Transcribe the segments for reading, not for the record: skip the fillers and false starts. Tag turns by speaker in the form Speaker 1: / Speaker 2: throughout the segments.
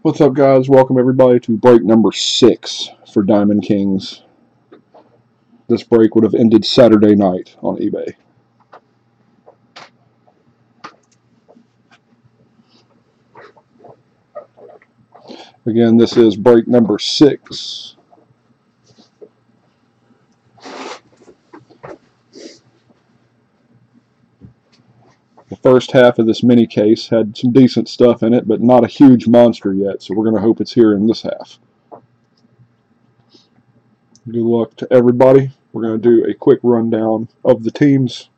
Speaker 1: What's up, guys? Welcome everybody to break number 6 for Diamond Kings. This break would have ended Saturday night on eBay. Again, this is break number 6. The first half of this mini case had some decent stuff in it, but not a huge monster yet, so we're going to hope it's here in this half. Good luck to everybody. We're going to do a quick rundown of the teams.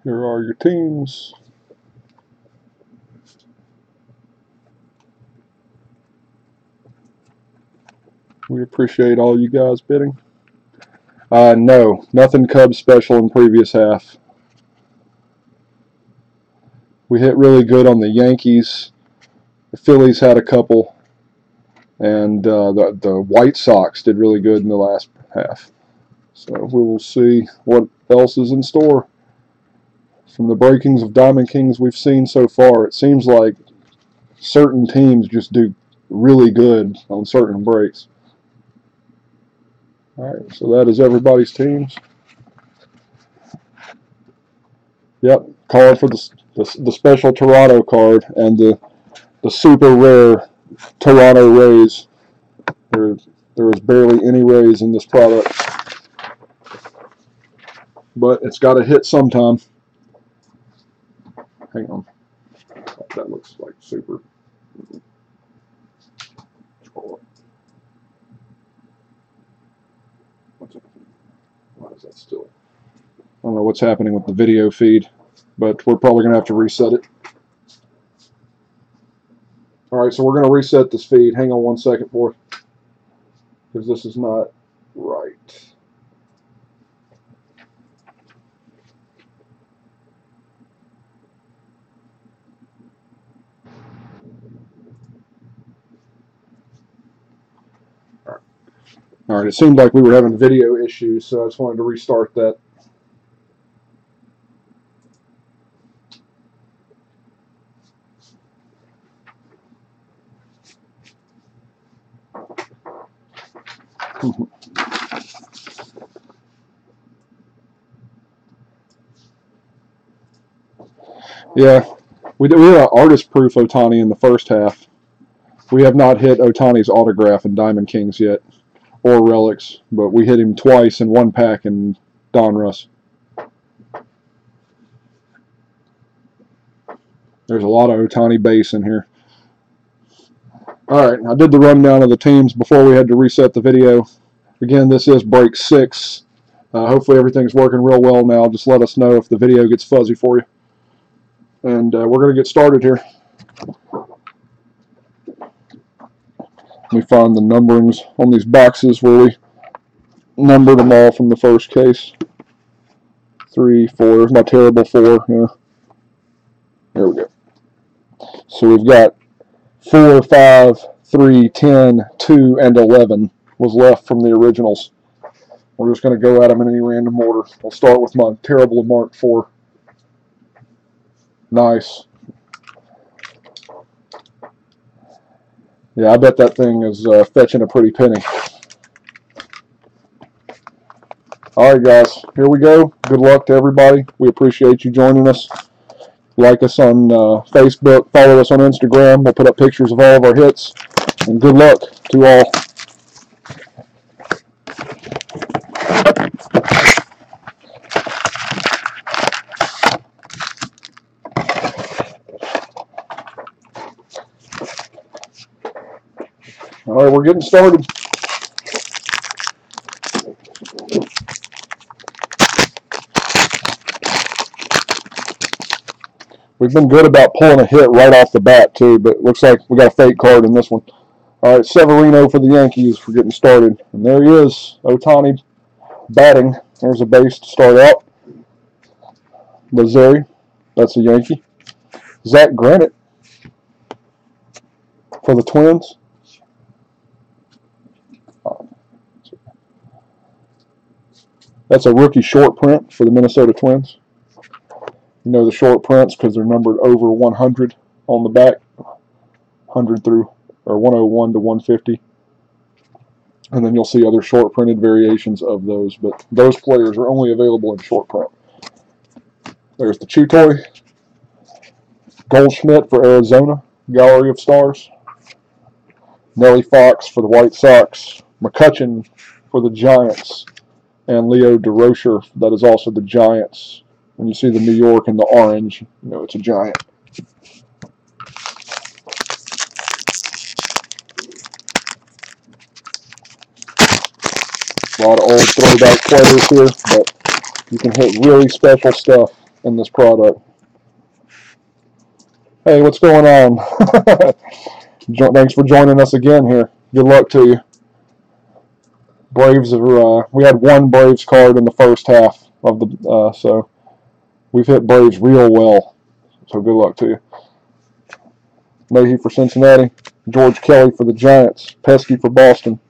Speaker 1: Here are your teams. We appreciate all you guys bidding. No, nothing Cubs special in previous half. We hit really good on the Yankees. The Phillies had a couple. And the White Sox did really good in the last half. So we will see what else is in store. From the breakings of Diamond Kings we've seen so far, it seems like certain teams just do really good on certain breaks. Alright, so that is everybody's teams. Yep, card for the special Toronto card and the super rare Toronto Rays. There is barely any Rays in this product. But it's got to hit sometime. Hang on. That looks like super. Why is that still? I don't know what's happening with the video feed, but we're probably going to have to reset it. Alright, so we're going to reset this feed. Hang on 1 second, boy, because this is not right. Alright, it seemed like we were having video issues, so I just wanted to restart that. Yeah, we had an artist proof Ohtani in the first half. We have not hit Ohtani's autograph in Diamond Kings yet, or relics, but we hit him twice in one pack in Donruss. There's a lot of Ohtani base in here. Alright, I did the rundown of the teams before we had to reset the video. Again, this is break 6. Hopefully everything's working real well now. Just let us know if the video gets fuzzy for you. And we're going to get started here. Let me find the numberings on these boxes where we numbered them all from the first case. 3, 4, there's my terrible 4. Yeah. There we go. So we've got 4, 5, 3, 10, 2, and 11 was left from the originals. We're just going to go at them in any random order. I'll start with my terrible marked 4. Nice. Yeah, I bet that thing is fetching a pretty penny. Alright guys, here we go. Good luck to everybody. We appreciate you joining us. Like us on Facebook, follow us on Instagram. We'll put up pictures of all of our hits. And good luck to all. Alright, we're getting started. We We've been good about pulling a hit right off the bat, too, but it looks like we got a fake card in this one. All right, Severino for the Yankees for getting started. And there he is, Ohtani batting. There's a base to start out. Lazeri, that's a Yankee. Zach Granite for the Twins. That's a rookie short print for the Minnesota Twins. You know the short prints because they're numbered over 100 on the back, 100 through, or 101 to 150. And then you'll see other short printed variations of those, but those players are only available in short print. There's the Chutoy. Goldschmidt for Arizona, Gallery of Stars. Nellie Fox for the White Sox. McCutchen for the Giants. And Leo DeRocher, that is also the Giants. When you see the New York and the orange, you know it's a Giant. A lot of old throwback players here, but you can hit really special stuff in this product. Hey, what's going on? Thanks for joining us again here. Good luck to you. Braves are, we had one Braves card in the first half of the, so we've hit Braves real well. So good luck to you. Leahy for Cincinnati. George Kelly for the Giants. Pesky for Boston.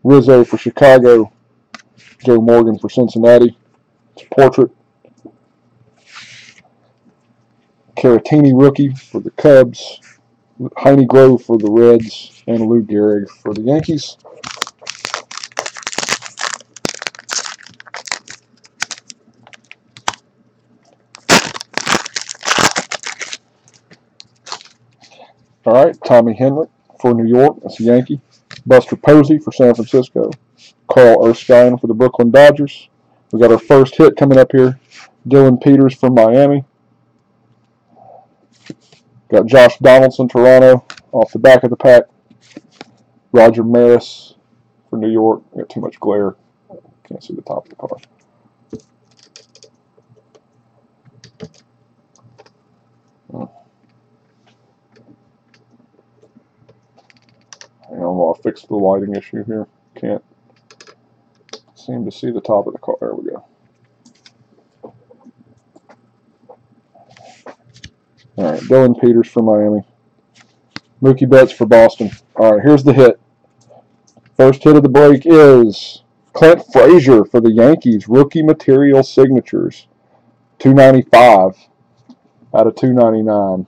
Speaker 1: Rizzo for Chicago. Joe Morgan for Cincinnati. It's a portrait. Caratini rookie for the Cubs. Heine Grove for the Reds. And Lou Gehrig for the Yankees. All right, Tommy Henrik for New York. That's a Yankee. Buster Posey for San Francisco. Carl Erskine for the Brooklyn Dodgers. We got our first hit coming up here. Dylan Peters from Miami. Got Josh Donaldson, Toronto, off the back of the pack. Roger Maris for New York. Got too much glare. Can't see the top of the card. Hang on while I fix the lighting issue here. Can't seem to see the top of the card. There we go. All right, Dylan Peters for Miami. Mookie Betts for Boston. All right, here's the hit. First hit of the break is Clint Frazier for the Yankees. Rookie material signatures. $295 out of $299.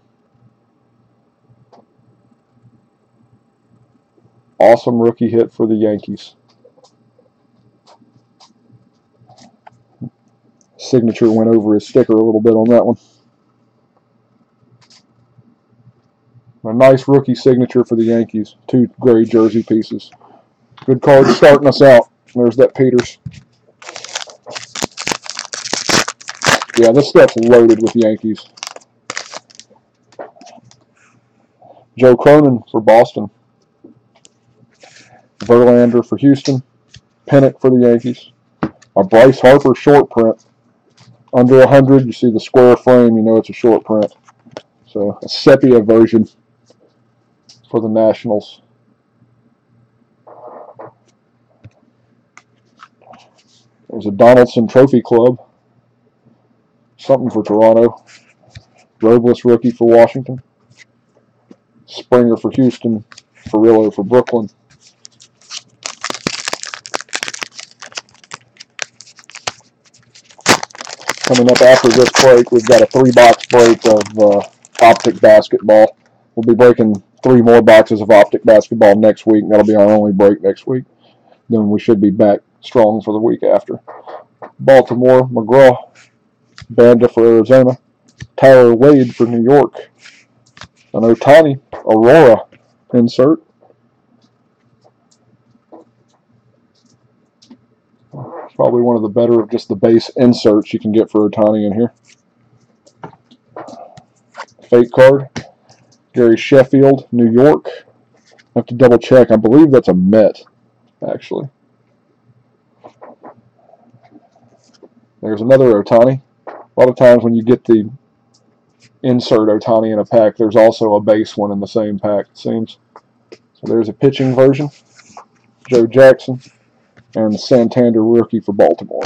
Speaker 1: Awesome rookie hit for the Yankees. Signature went over his sticker a little bit on that one. A nice rookie signature for the Yankees. 2 gray jersey pieces. Good card starting us out. There's that Peters. Yeah, this stuff's loaded with Yankees. Joe Cronin for Boston. Verlander for Houston. Pennant for the Yankees. A Bryce Harper short print. Under 100, you see the square frame, you know it's a short print. So a sepia version for the Nationals. There's a Donaldson Trophy Club. Something for Toronto. Robles rookie for Washington. Springer for Houston. Ferrillo for Brooklyn. Coming up after this break, we've got a 3-box break of Optic basketball. We'll be breaking 3 more boxes of Optic basketball next week. That'll be our only break next week. Then we should be back strong for the week after. Baltimore, McGraw. Banda for Arizona. Tyler Wade for New York. An Ohtani Aurora insert. Probably one of the better of just the base inserts you can get for Ohtani in here. Fake card. Gary Sheffield, New York. I have to double check. I believe that's a Met, actually. There's another Ohtani. A lot of times when you get the insert Ohtani in a pack, there's also a base one in the same pack, it seems. So there's a pitching version, Joe Jackson, and the Santander rookie for Baltimore.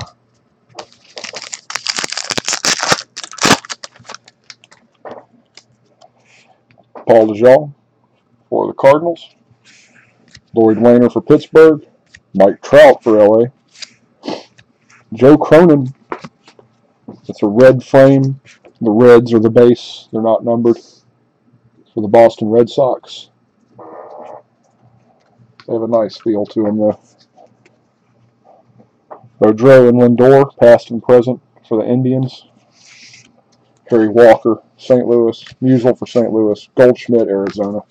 Speaker 1: Paul DeJong for the Cardinals, Lloyd Wayner for Pittsburgh, Mike Trout for LA, Joe Cronin. It's a red frame. The reds are the base. They're not numbered. For the Boston Red Sox. They have a nice feel to them, though. Boudreaux and Lindor, past and present for the Indians. Harry Walker, St. Louis. Musial for St. Louis. Goldschmidt, Arizona.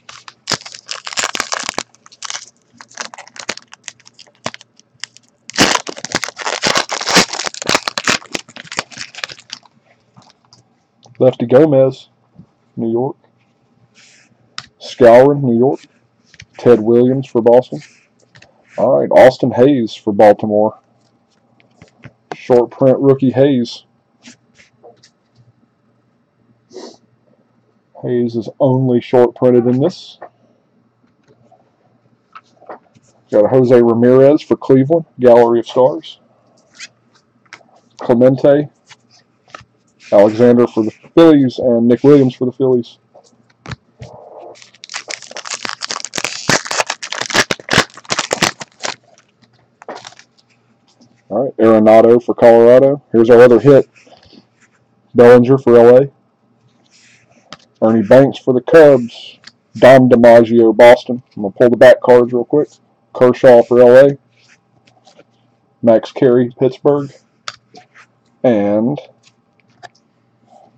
Speaker 1: Lefty Gomez, New York. Skowron, New York. Ted Williams for Boston. All right, Austin Hayes for Baltimore. Short print rookie Hayes. Hayes is only short printed in this. Got a Jose Ramirez for Cleveland, Gallery of Stars. Clemente, Alexander for the Phillies, and Nick Williams for the Phillies. All right, Arenado for Colorado. Here's our other hit. Bellinger for LA. Ernie Banks for the Cubs. Dom DiMaggio, Boston. I'm going to pull the back cards real quick. Kershaw for LA. Max Carey, Pittsburgh. And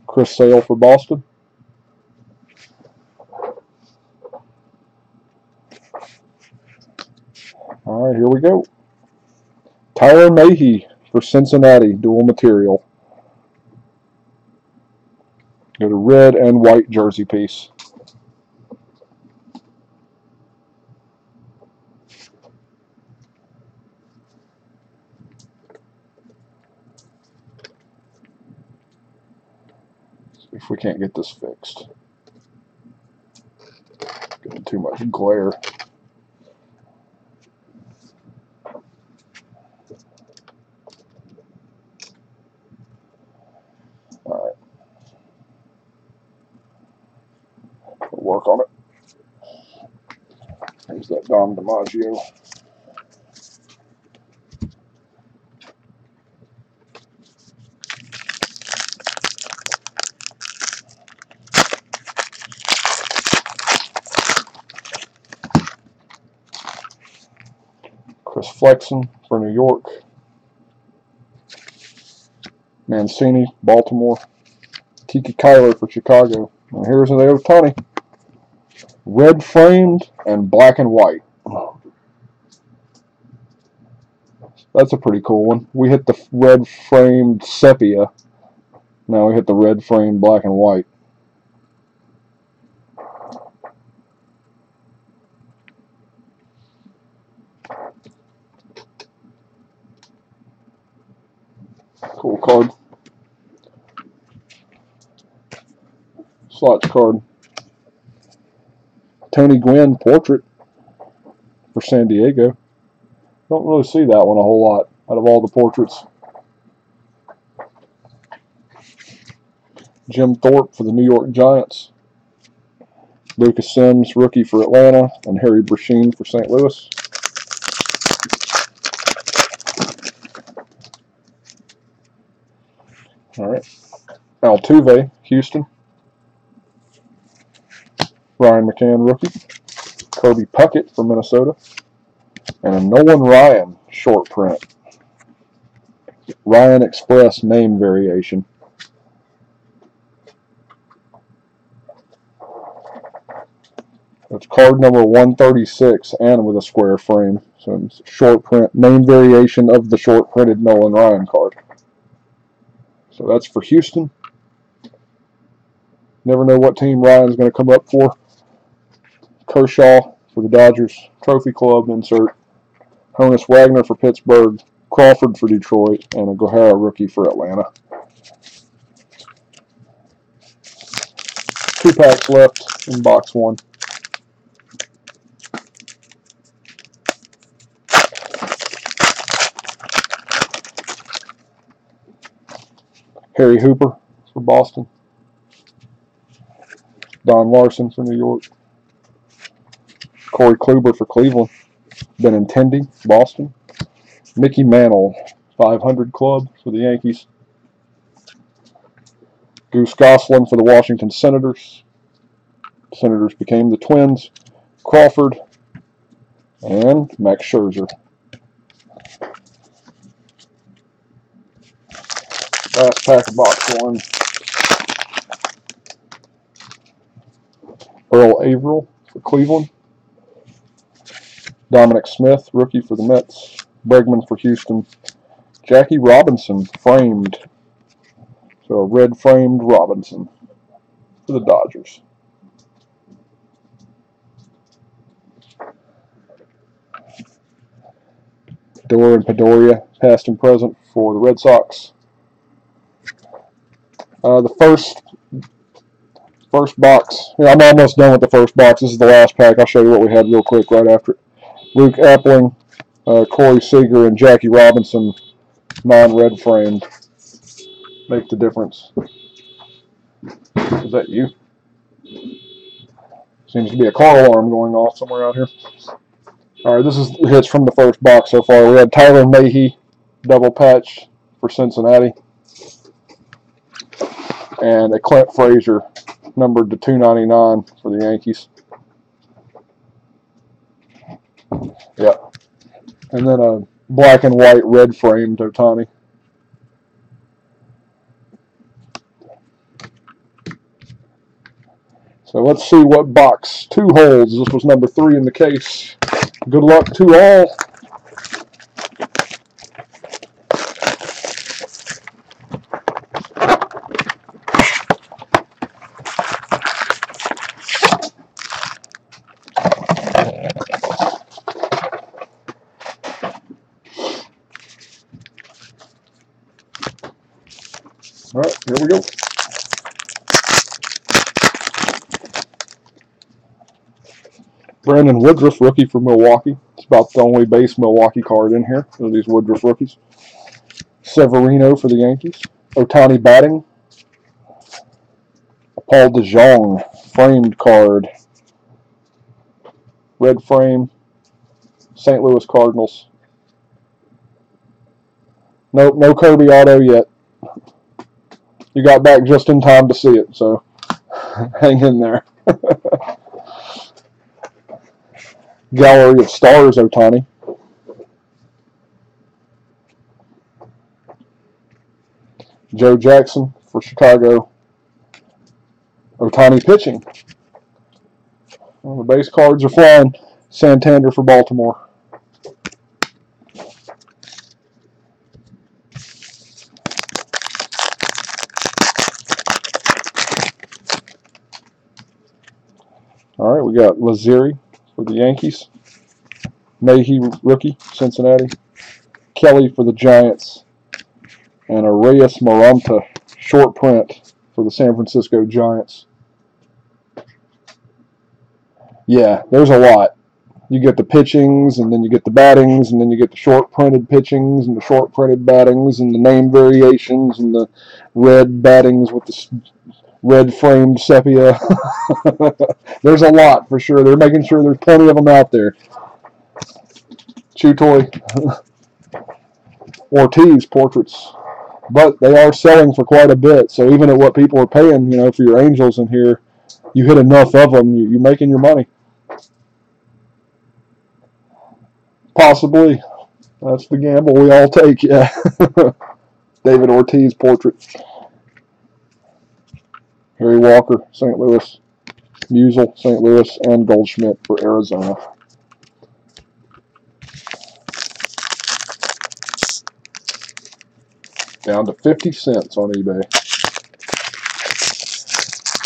Speaker 1: Chris Sale for Boston. All right, here we go. Tyler Mahey for Cincinnati, dual material. Got a red and white jersey piece. See if we can't get this fixed. Getting too much glare. All right. We'll work on it. There's that Dom DiMaggio. Chris Flexen for New York. Mancini, Baltimore. Kiki Kyler for Chicago. And here's the Ohtani. Red framed and black and white. That's a pretty cool one. We hit the red framed sepia. Now we hit the red framed black and white. Cool card. Slots card. Tony Gwynn portrait for San Diego. Don't really see that one a whole lot out of all the portraits. Jim Thorpe for the New York Giants. Lucas Sims, rookie for Atlanta, and Harry Brecheen for St. Louis. All right. Altuve, Houston. Ryan McCann, rookie. Kirby Puckett for Minnesota. And a Nolan Ryan short print. Ryan Express name variation. It's card number 136 and with a square frame. So it's a short print, name variation of the short printed Nolan Ryan card. So that's for Houston. Never know what team Ryan's going to come up for. Kershaw for the Dodgers. Trophy Club insert. Honus Wagner for Pittsburgh. Crawford for Detroit. And a Gohara rookie for Atlanta. 2 packs left in box 1. Harry Hooper for Boston. Don Larson for New York. Corey Kluber for Cleveland. Benintendi, Boston. Mickey Mantle, 500 club for the Yankees. Goose Goslin for the Washington Senators. Senators became the Twins. Crawford and Max Scherzer. Last pack of box 1. Earl Averill for Cleveland. Dominic Smith, rookie for the Mets. Bregman for Houston. Jackie Robinson, framed. So a red framed Robinson for the Dodgers. Door and Pedoria, past and present for the Red Sox. The first box. Yeah, I'm almost done with the first box. This is the last pack. I'll show you what we had real quick right after it. Luke Appling, Corey Seager, and Jackie Robinson, non-red framed. Make the difference. Is that you? Seems to be a car alarm going off somewhere out here. All right, this is hits from the first box so far. We had Tyler Mahey, double patch for Cincinnati. And a Clint Frazier, numbered to 299 for the Yankees. Yep. And then a black and white red framed Ohtani. So let's see what box 2 holds. This was number 3 in the case. Good luck to all. All right, here we go. Brandon Woodruff, rookie for Milwaukee. It's about the only base Milwaukee card in here. So these Woodruff rookies. Severino for the Yankees. Ohtani batting. Paul DeJong, framed card. Red frame. St. Louis Cardinals. Nope, no Kirby auto yet. You got back just in time to see it, so hang in there. Gallery of Stars, Ohtani. Joe Jackson for Chicago. Ohtani pitching. Well, the base cards are flying. Santander for Baltimore. All right, we got Lazeri for the Yankees. Mahey, rookie, Cincinnati. Kelly for the Giants. And a Reyes Maranta, short print for the San Francisco Giants. Yeah, there's a lot. You get the pitchings, and then you get the battings, and then you get the short printed pitchings, and the short printed battings, and the name variations, and the red battings with the red framed sepia. There's a lot for sure. They're making sure there's plenty of them out there. Chew toy. Ortiz portraits. But they are selling for quite a bit. So even at what people are paying, for your Angels in here, you hit enough of them, you're making your money. Possibly. That's the gamble we all take, yeah. David Ortiz portrait. Harry Walker, St. Louis. Musial, St. Louis, and Goldschmidt for Arizona. Down to 50 cents on eBay.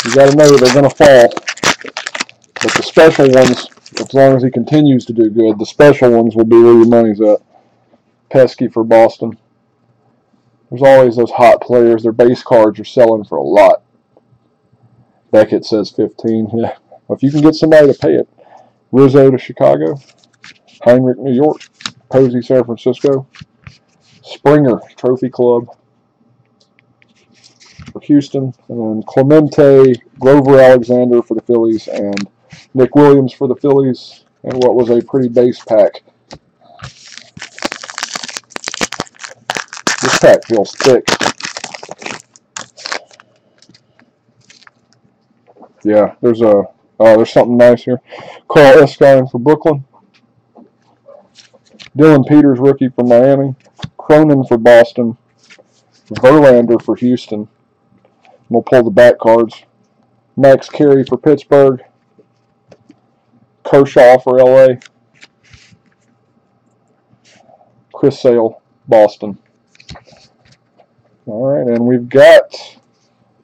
Speaker 1: You got to know they're going to fall. But the special ones, as long as he continues to do good, the special ones will be where your money's at. Pesky for Boston. There's always those hot players. Their base cards are selling for a lot. Puckett says 15. Yeah. Well, if you can get somebody to pay it. Rizzo to Chicago. Heinrich, New York. Posey, San Francisco. Springer, Trophy Club for Houston. And then Clemente, Grover Alexander for the Phillies. And Nick Williams for the Phillies. And what was a pretty base pack. This pack feels thick. Yeah, there's something nice here. Carl Eskine for Brooklyn. Dylan Peters, rookie for Miami. Cronin for Boston. Verlander for Houston. We'll pull the back cards. Max Carey for Pittsburgh. Kershaw for LA. Chris Sale, Boston. All right, and we've got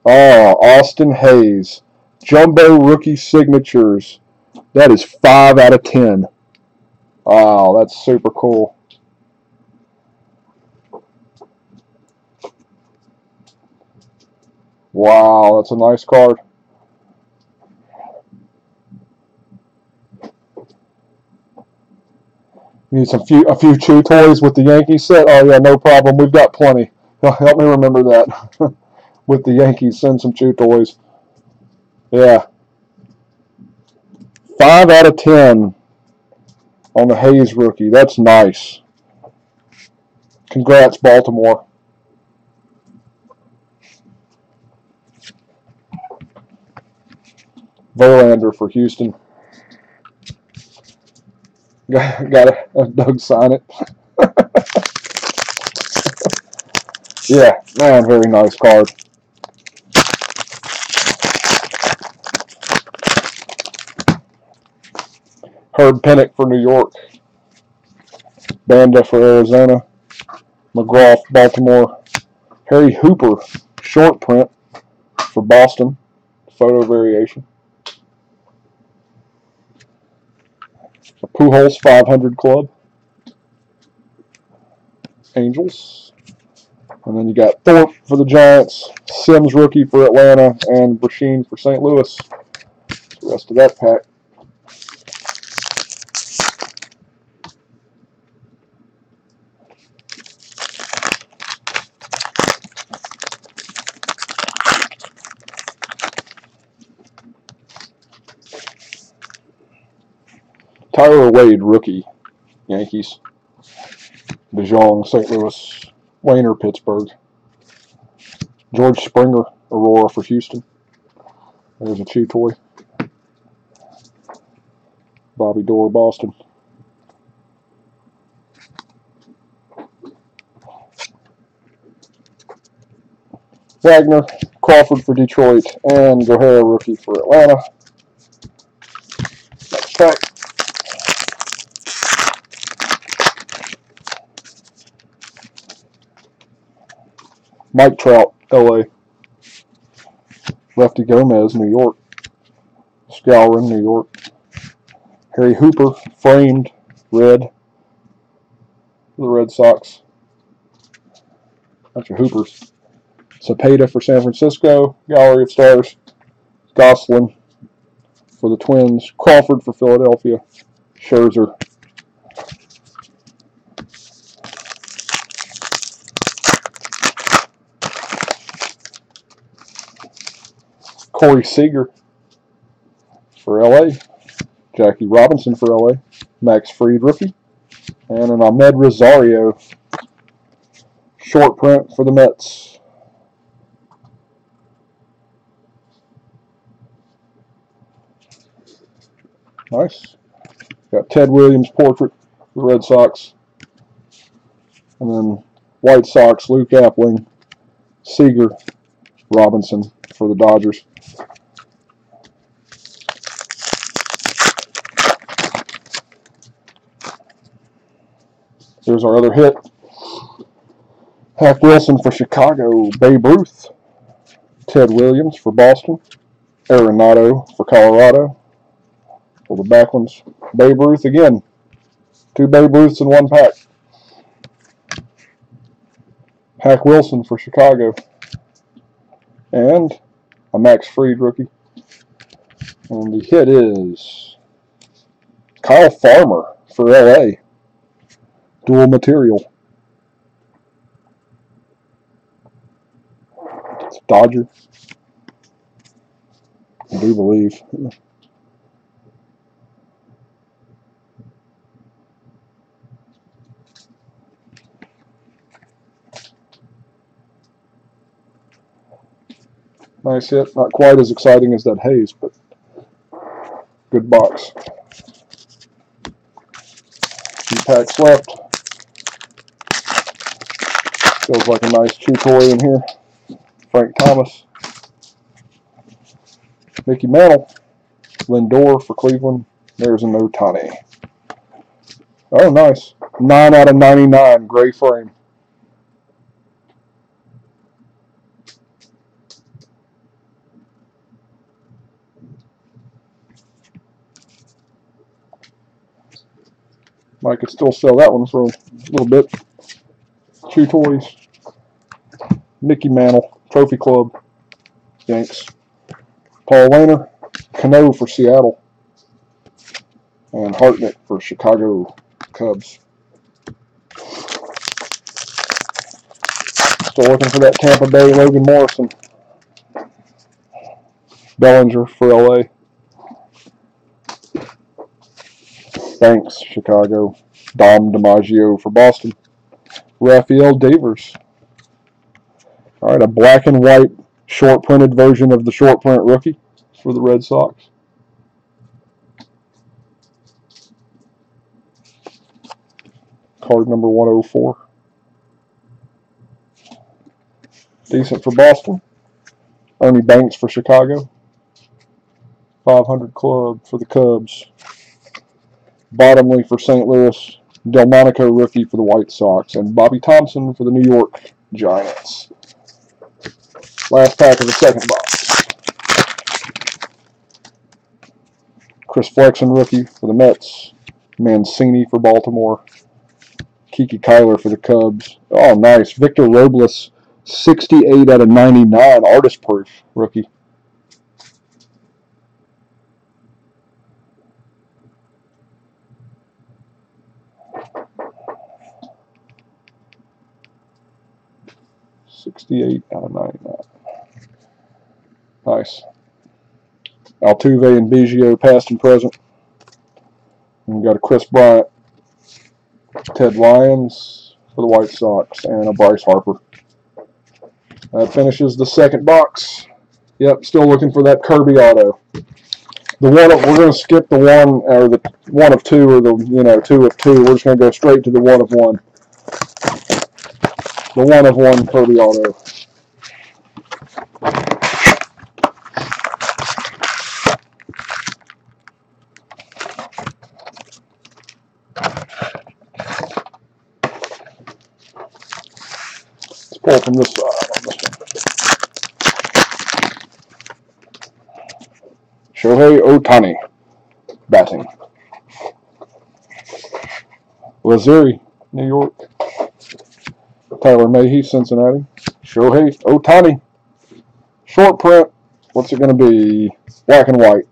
Speaker 1: Austin Hayes. Jumbo rookie signatures. That is 5 out of 10. Wow, that's super cool. Wow, that's a nice card. You need a few chew toys with the Yankees set? Oh yeah, no problem. We've got plenty. Help me remember that. With the Yankees, send some chew toys. Yeah. 5 out of 10 on the Hayes rookie. That's nice. Congrats, Baltimore. Verlander for Houston. Got a Doug sign it. Yeah, man, very nice card. Herb Pennock for New York. Banda for Arizona. McGraw for Baltimore. Harry Hooper, short print for Boston. Photo variation. A Pujols 500 club. Angels. And then you got Thorpe for the Giants. Sims rookie for Atlanta. And Brasheen for St. Louis. The rest of that pack. Tyler Wade, rookie, Yankees. DeJong, St. Louis. Wayner, Pittsburgh. George Springer, Aurora for Houston. There's a chew toy. Bobby Doerr, Boston. Wagner, Crawford for Detroit, and Gohara, rookie for Atlanta. Next pack. Mike Trout, LA. Lefty Gomez, New York. Skowron, New York. Harry Hooper, framed, red. For the Red Sox. Bunch of Hoopers. Cepeda for San Francisco. Gallery of Stars. Gosselin for the Twins. Crawford for Philadelphia. Scherzer. Corey Seager for LA. Jackie Robinson for LA. Max Fried, rookie. And an Ahmed Rosario short print for the Mets. Nice. Got Ted Williams portrait for the Red Sox. And then White Sox, Luke Appling, Seager, Robinson for the Dodgers. Here's our other hit. Hack Wilson for Chicago. Babe Ruth. Ted Williams for Boston. Arenado for Colorado. For the back ones. Babe Ruth again. 2 Babe Ruths in one pack. Hack Wilson for Chicago. And a Max Fried rookie. And the hit is Kyle Farmer for LA. Dual material. It's Dodger. I do believe. Nice hit. Not quite as exciting as that Hayes, but good box. 2 packs left. Feels like a nice chew toy in here. Frank Thomas. Mickey Mantle. Lindor for Cleveland. There's an Ohtani. Oh, nice. 9 out of 99. Gray frame. Might could still sell that one for a little bit. Chew toys. Mickey Mantle. Trophy Club. Yanks. Paul Wainer. Cano for Seattle. And Hartnett for Chicago Cubs. Still looking for that Tampa Bay Logan Morrison. Bellinger for LA. Banks, Chicago. Dom DiMaggio for Boston. Rafael Devers. All right, a black and white short printed version of the short print rookie for the Red Sox. Card number 104. Decent for Boston. Ernie Banks for Chicago. 500 Club for the Cubs. Bottomley for St. Louis. Delmonico rookie for the White Sox. And Bobby Thompson for the New York Giants. Last pack of the second box. Chris Flexen rookie for the Mets. Mancini for Baltimore. Kiki Kyler for the Cubs. Oh, nice. Victor Robles, 68 out of 99. Artist proof rookie. .68 out of 99. Nice. Altuve and Biggio, past and present. And we got a Chris Bryant, Ted Lyons for the White Sox, and a Bryce Harper. That finishes the second box. Yep, still looking for that Kirby auto. The one we're going to skip the one or the 1 of 2 or the 2 of 2. We're just going to go straight to the 1 of 1. The 1 of 1 Kirby auto. Let's pull from this side on this one. Shohei Ohtani, batting. Lazuri, New York. Tyler Mahey, Cincinnati. Shohei Ohtani. Short print. What's it going to be? Black and white.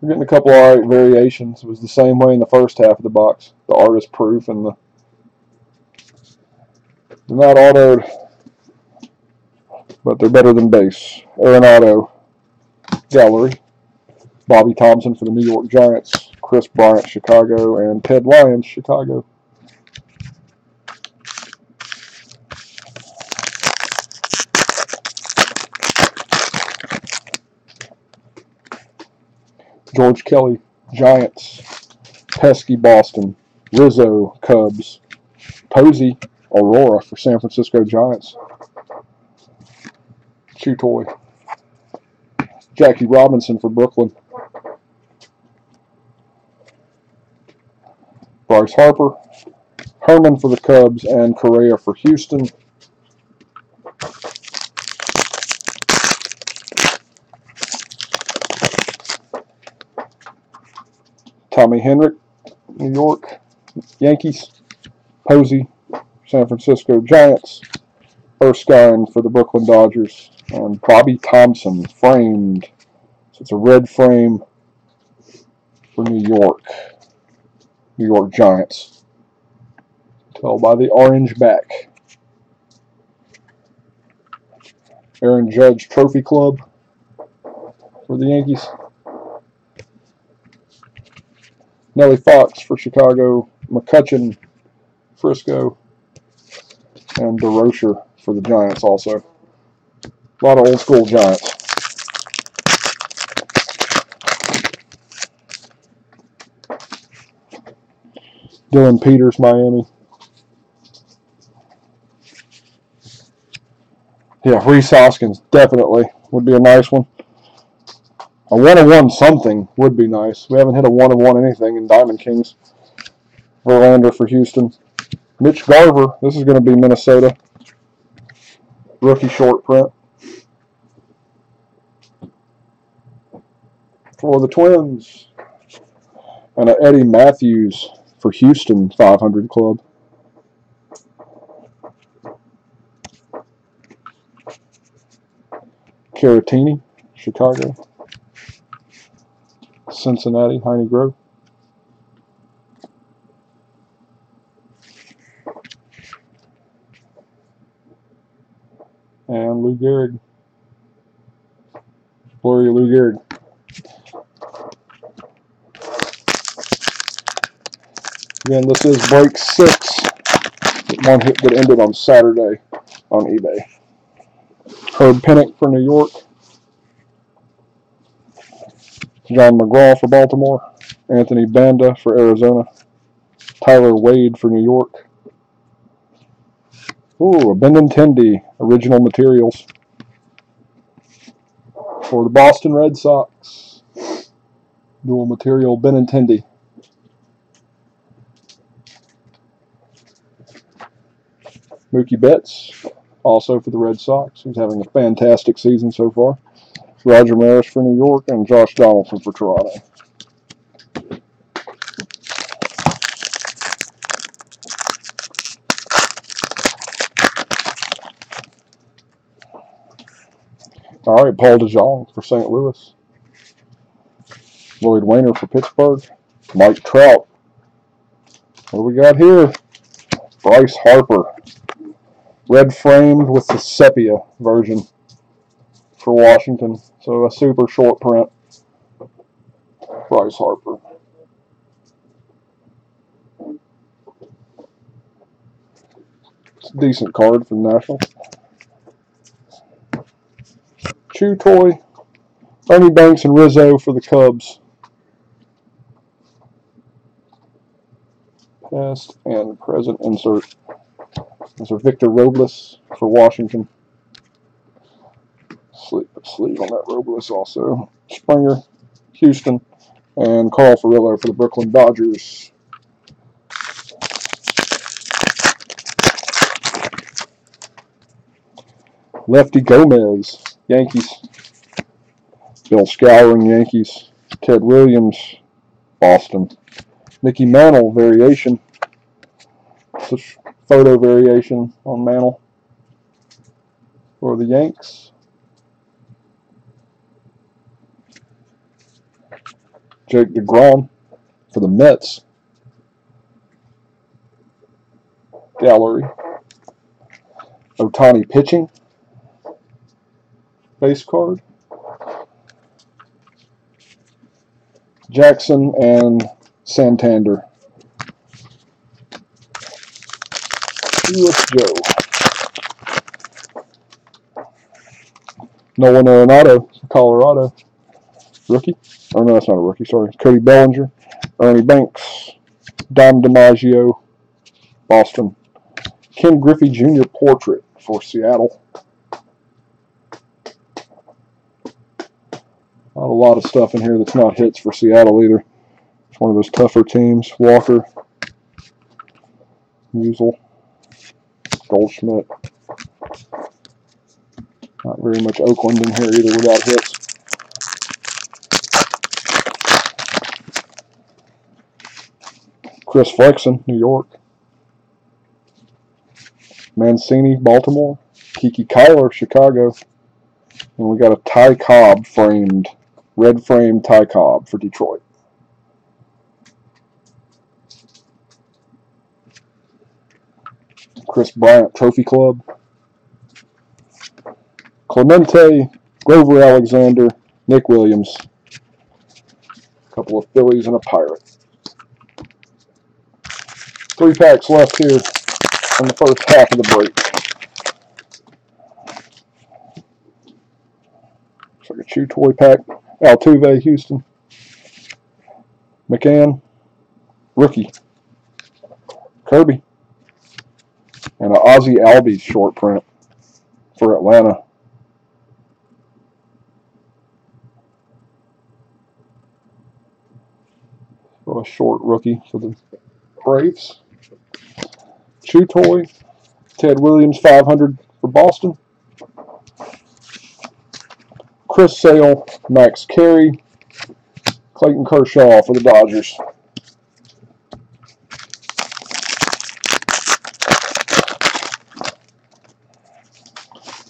Speaker 1: We're getting a couple of right variations. It was the same way in the first half of the box. The artist proof and they're not autoed, but they're better than base. Arenado Gallery. Bobby Thompson for the New York Giants. Chris Bryant, Chicago, and Ted Lyons, Chicago. George Kelly, Giants. Pesky, Boston. Rizzo, Cubs. Posey, Aurora for San Francisco Giants. Chew toy. Jackie Robinson for Brooklyn. Bryce Harper. Herman for the Cubs and Correa for Houston. Tommy Henrik, New York. Yankees. Posey, San Francisco Giants. Erskine for the Brooklyn Dodgers. And Bobby Thompson, framed. So it's a red frame for New York. New York Giants. Tell by the orange back. Aaron Judge Trophy Club for the Yankees. Nellie Fox for Chicago. McCutchen, Frisco. And DeRocher for the Giants also. A lot of old school Giants. Dylan Peters, Miami. Yeah, Rhys Hoskins, definitely. Would be a nice one. A 1-1 something would be nice. We haven't hit a 1-1 anything in Diamond Kings. Verlander for Houston. Mitch Garver, this is going to be Minnesota. Rookie short print. For the Twins. And a Eddie Matthews for Houston 500 club. Caratini, Chicago. Cincinnati, Heine Grove. And Lou Gehrig. Gloria Lou Gehrig. Again, this is break 6. One hit that ended on Saturday on eBay. Herb Pennock for New York. John McGraw for Baltimore. Anthony Banda for Arizona. Tyler Wade for New York. Ooh, a Benintendi, original materials. For the Boston Red Sox. Dual material Benintendi. Mookie Betts, also for the Red Sox. He's having a fantastic season so far. Roger Maris for New York and Josh Donaldson for Toronto. All right, Paul DeJong for St. Louis. Lloyd Wainer for Pittsburgh. Mike Trout. What do we got here? Bryce Harper. Red framed with the sepia version for Washington. So a super short print. Bryce Harper. It's a decent card for the Nationals. Chew Toy. Ernie Banks and Rizzo for the Cubs. Past and present insert. Those are Victor Robles for Washington. Sleeve on that Robles also. Springer, Houston, and Carl Furillo for the Brooklyn Dodgers. Lefty Gomez, Yankees. Bill Skowron, Yankees. Ted Williams, Boston. Mickey Mantle, variation. It's a photo variation on Mantle for the Yanks. Jake DeGrom for the Mets. Gallery. Ohtani pitching. Base card. Jackson and Santander. US Joe. Nolan Arenado, Colorado. Rookie. Oh, no, that's not a rookie. Sorry. Cody Bellinger. Ernie Banks. Dom DiMaggio. Boston. Ken Griffey Jr. portrait for Seattle. Not a lot of stuff in here that's not hits for Seattle either. It's one of those tougher teams. Walker. Musial. Goldschmidt. Not very much Oakland in here either without hits. Chris Flexen, New York. Mancini, Baltimore. Kiki Kyler, Chicago. And we got a Ty Cobb framed, red frame Ty Cobb for Detroit. Chris Bryant Trophy Club. Clemente, Grover Alexander, Nick Williams. A couple of Phillies and a Pirate. 3 packs left here in the first half of the break. Looks like a chew toy pack. Altuve, Houston. McCann, rookie. Kirby. And an Ozzie Albies short print for Atlanta. So a short rookie for the Braves. Chew toy. Ted Williams, 500 for Boston. Chris Sale, Max Carey, Clayton Kershaw for the Dodgers.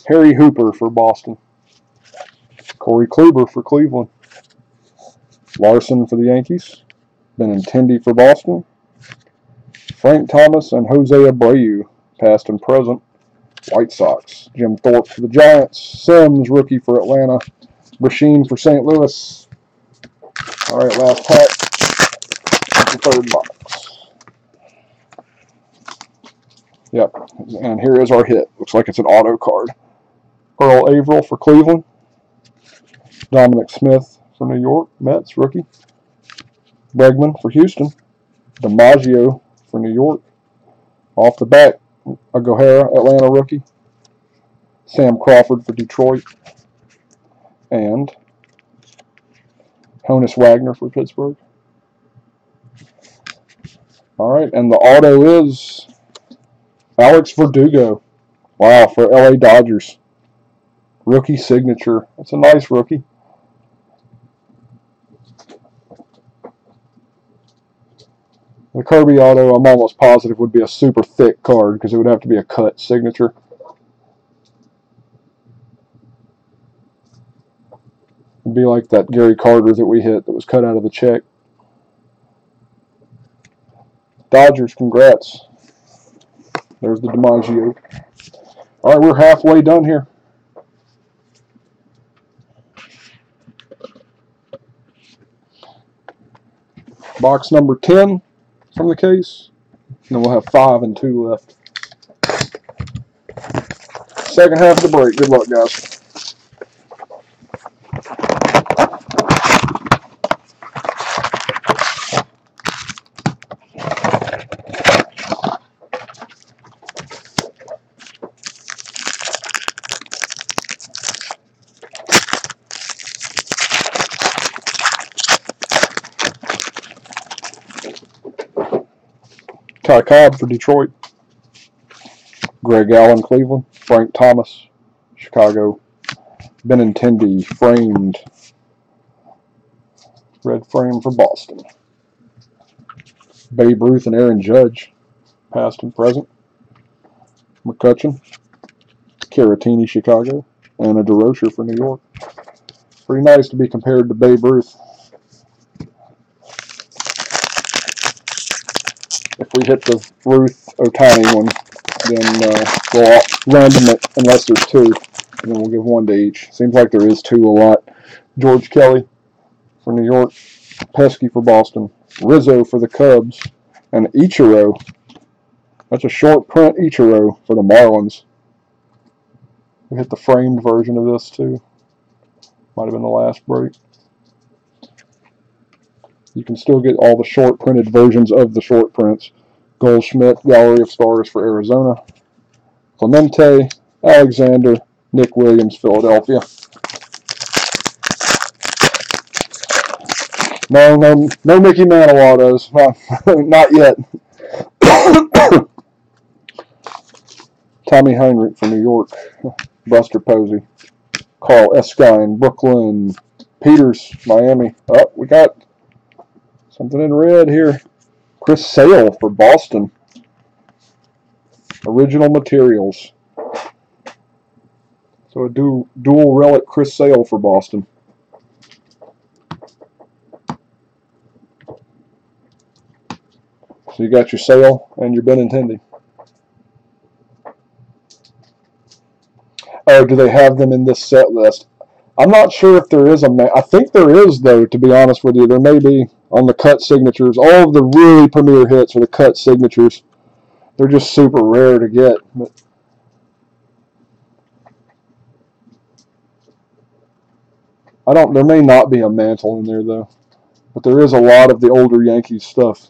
Speaker 1: Harry Hooper for Boston. Corey Kluber for Cleveland. Larson for the Yankees. Benintendi for Boston. Frank Thomas and Jose Abreu, past and present. White Sox. Jim Thorpe for the Giants. Sims, rookie for Atlanta. Brasheen for St. Louis. All right, last pack. The third box. Yep, and here is our hit. Looks like it's an auto card. Earl Averill for Cleveland. Dominic Smith for New York. Mets, rookie. Bregman for Houston. DiMaggio for New York. Off the back, a Gohara, Atlanta rookie. Sam Crawford for Detroit. And Honus Wagner for Pittsburgh. All right, and the auto is Alex Verdugo. Wow, for LA Dodgers. Rookie signature. That's a nice rookie. The Kirby auto, I'm almost positive, would be a super thick card because it would have to be a cut signature. It'd be like that Gary Carter that we hit that was cut out of the check. Dodgers, congrats. There's the DiMaggio. All right, we're halfway done here. Box number 10 from the case. And then we'll have 5 and 2 left. Second half of the break. Good luck, guys. Ty Cobb for Detroit. Greg Allen, Cleveland. Frank Thomas, Chicago. Benintendi, framed. Red frame for Boston. Babe Ruth and Aaron Judge, past and present. McCutchen. Caratini, Chicago. And a DeRocher for New York. Pretty nice to be compared to Babe Ruth. If we hit the Ruth Ohtani one, then we'll random it unless there's 2. And then we'll give 1 to each. Seems like there is 2 a lot. George Kelly for New York. Pesky for Boston. Rizzo for the Cubs. And Ichiro. That's a short print Ichiro for the Marlins. We hit the framed version of this too. Might have been the last break. You can still get all the short printed versions of the short prints. Goldschmidt, Gallery of Stars for Arizona. Clemente, Alexander, Nick Williams, Philadelphia. No Mickey Mantle autos. Not yet. Tommy Heinrich for New York. Buster Posey. Carl Eskine, Brooklyn. Peters, Miami. Oh, we got something in red here. Chris Sale for Boston. Original materials. So a dual relic Chris Sale for Boston. So you got your Sale and your Benintendi. Oh, do they have them in this set list? I'm not sure if there is I think there is, though, to be honest with you. There may be on the cut signatures. All of the really premier hits are the cut signatures. They're just super rare to get. But there may not be a Mantle in there, though. But there is a lot of the older Yankees stuff.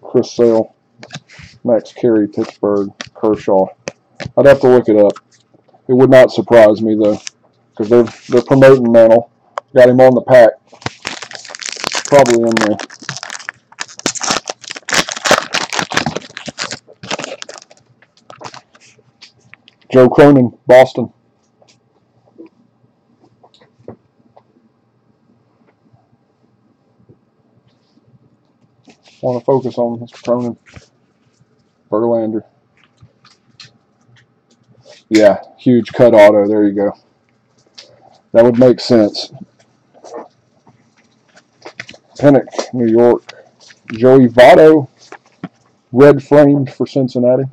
Speaker 1: Chris Sale, Max Carey, Pittsburgh, Kershaw. I'd have to look it up. It would not surprise me, though, because they're promoting Mantle. Got him on the pack. Probably in there. Joe Cronin, Boston. Want to focus on Mr. Cronin. Verlander. Yeah, huge cut auto. There you go. That would make sense. Pennock, New York. Joey Votto, red framed for Cincinnati.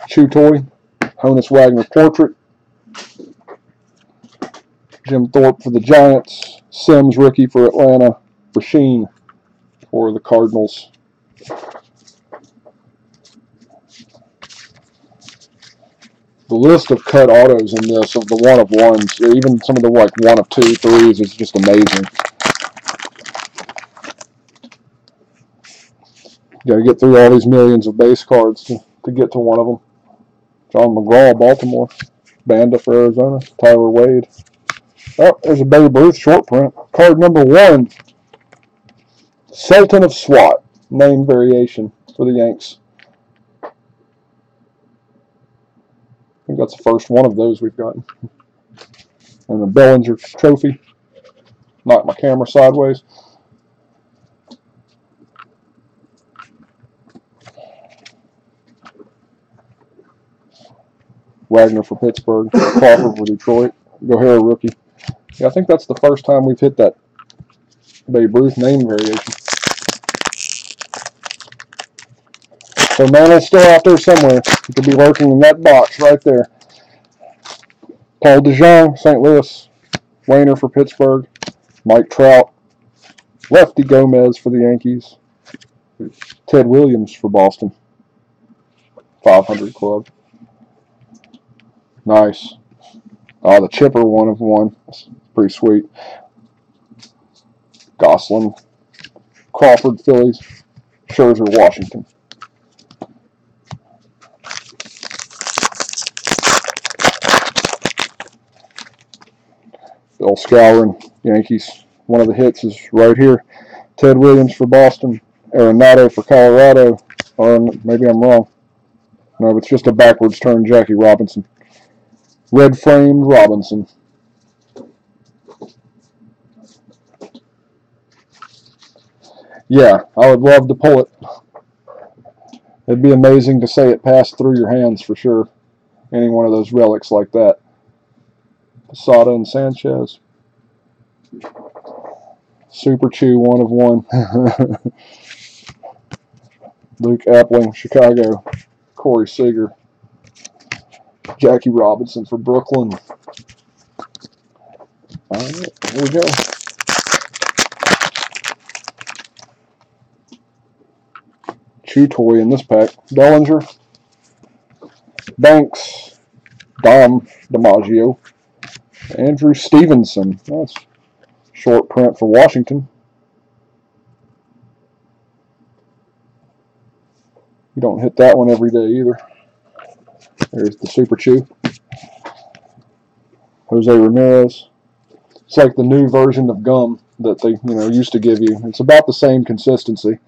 Speaker 1: Chew Toy, Honus Wagner portrait. Jim Thorpe for the Giants. Sims rookie for Atlanta. Brasheen for the Cardinals. The list of cut autos in this, of the one of ones, even some of the like one of two, threes, is just amazing. You got to get through all these millions of base cards to get to one of them. John McGraw, Baltimore. Banda for Arizona. Tyler Wade. Oh, there's a Babe Ruth short print. Card number 1. Sultan of SWAT. Name variation for the Yanks. I think that's the first one of those we've gotten. And the Bellinger trophy. Knock my camera sideways. Wagner for Pittsburgh. Crawford for Detroit. Gohara rookie. Yeah, I think that's the first time we've hit that Babe Ruth name variation. So Mantle's still out there somewhere. He could be lurking in that box right there. Paul DeJong, St. Louis. Wayner for Pittsburgh. Mike Trout. Lefty Gomez for the Yankees. Ted Williams for Boston. 500 club. Nice. The Chipper one of one. That's pretty sweet. Gosselin. Crawford, Phillies. Scherzer, Washington. Bill Skowron, Yankees. One of the hits is right here. Ted Williams for Boston. Arenado for Colorado. Or maybe I'm wrong. No, it's just a backwards turn Jackie Robinson. Red framed Robinson. Yeah, I would love to pull it. It'd be amazing to say it passed through your hands for sure. Any one of those relics like that. Posada and Sanchez. Super Chew, one of one. Luke Appling, Chicago. Corey Seager. Jackie Robinson for Brooklyn. All right, here we go. Chew Toy in this pack. Bellinger. Banks. Dom DiMaggio. Andrew Stevenson. That's short print for Washington. You don't hit that one every day either. There's the Super Chew. Jose Ramirez. It's like the new version of gum that they used to give you. It's about the same consistency.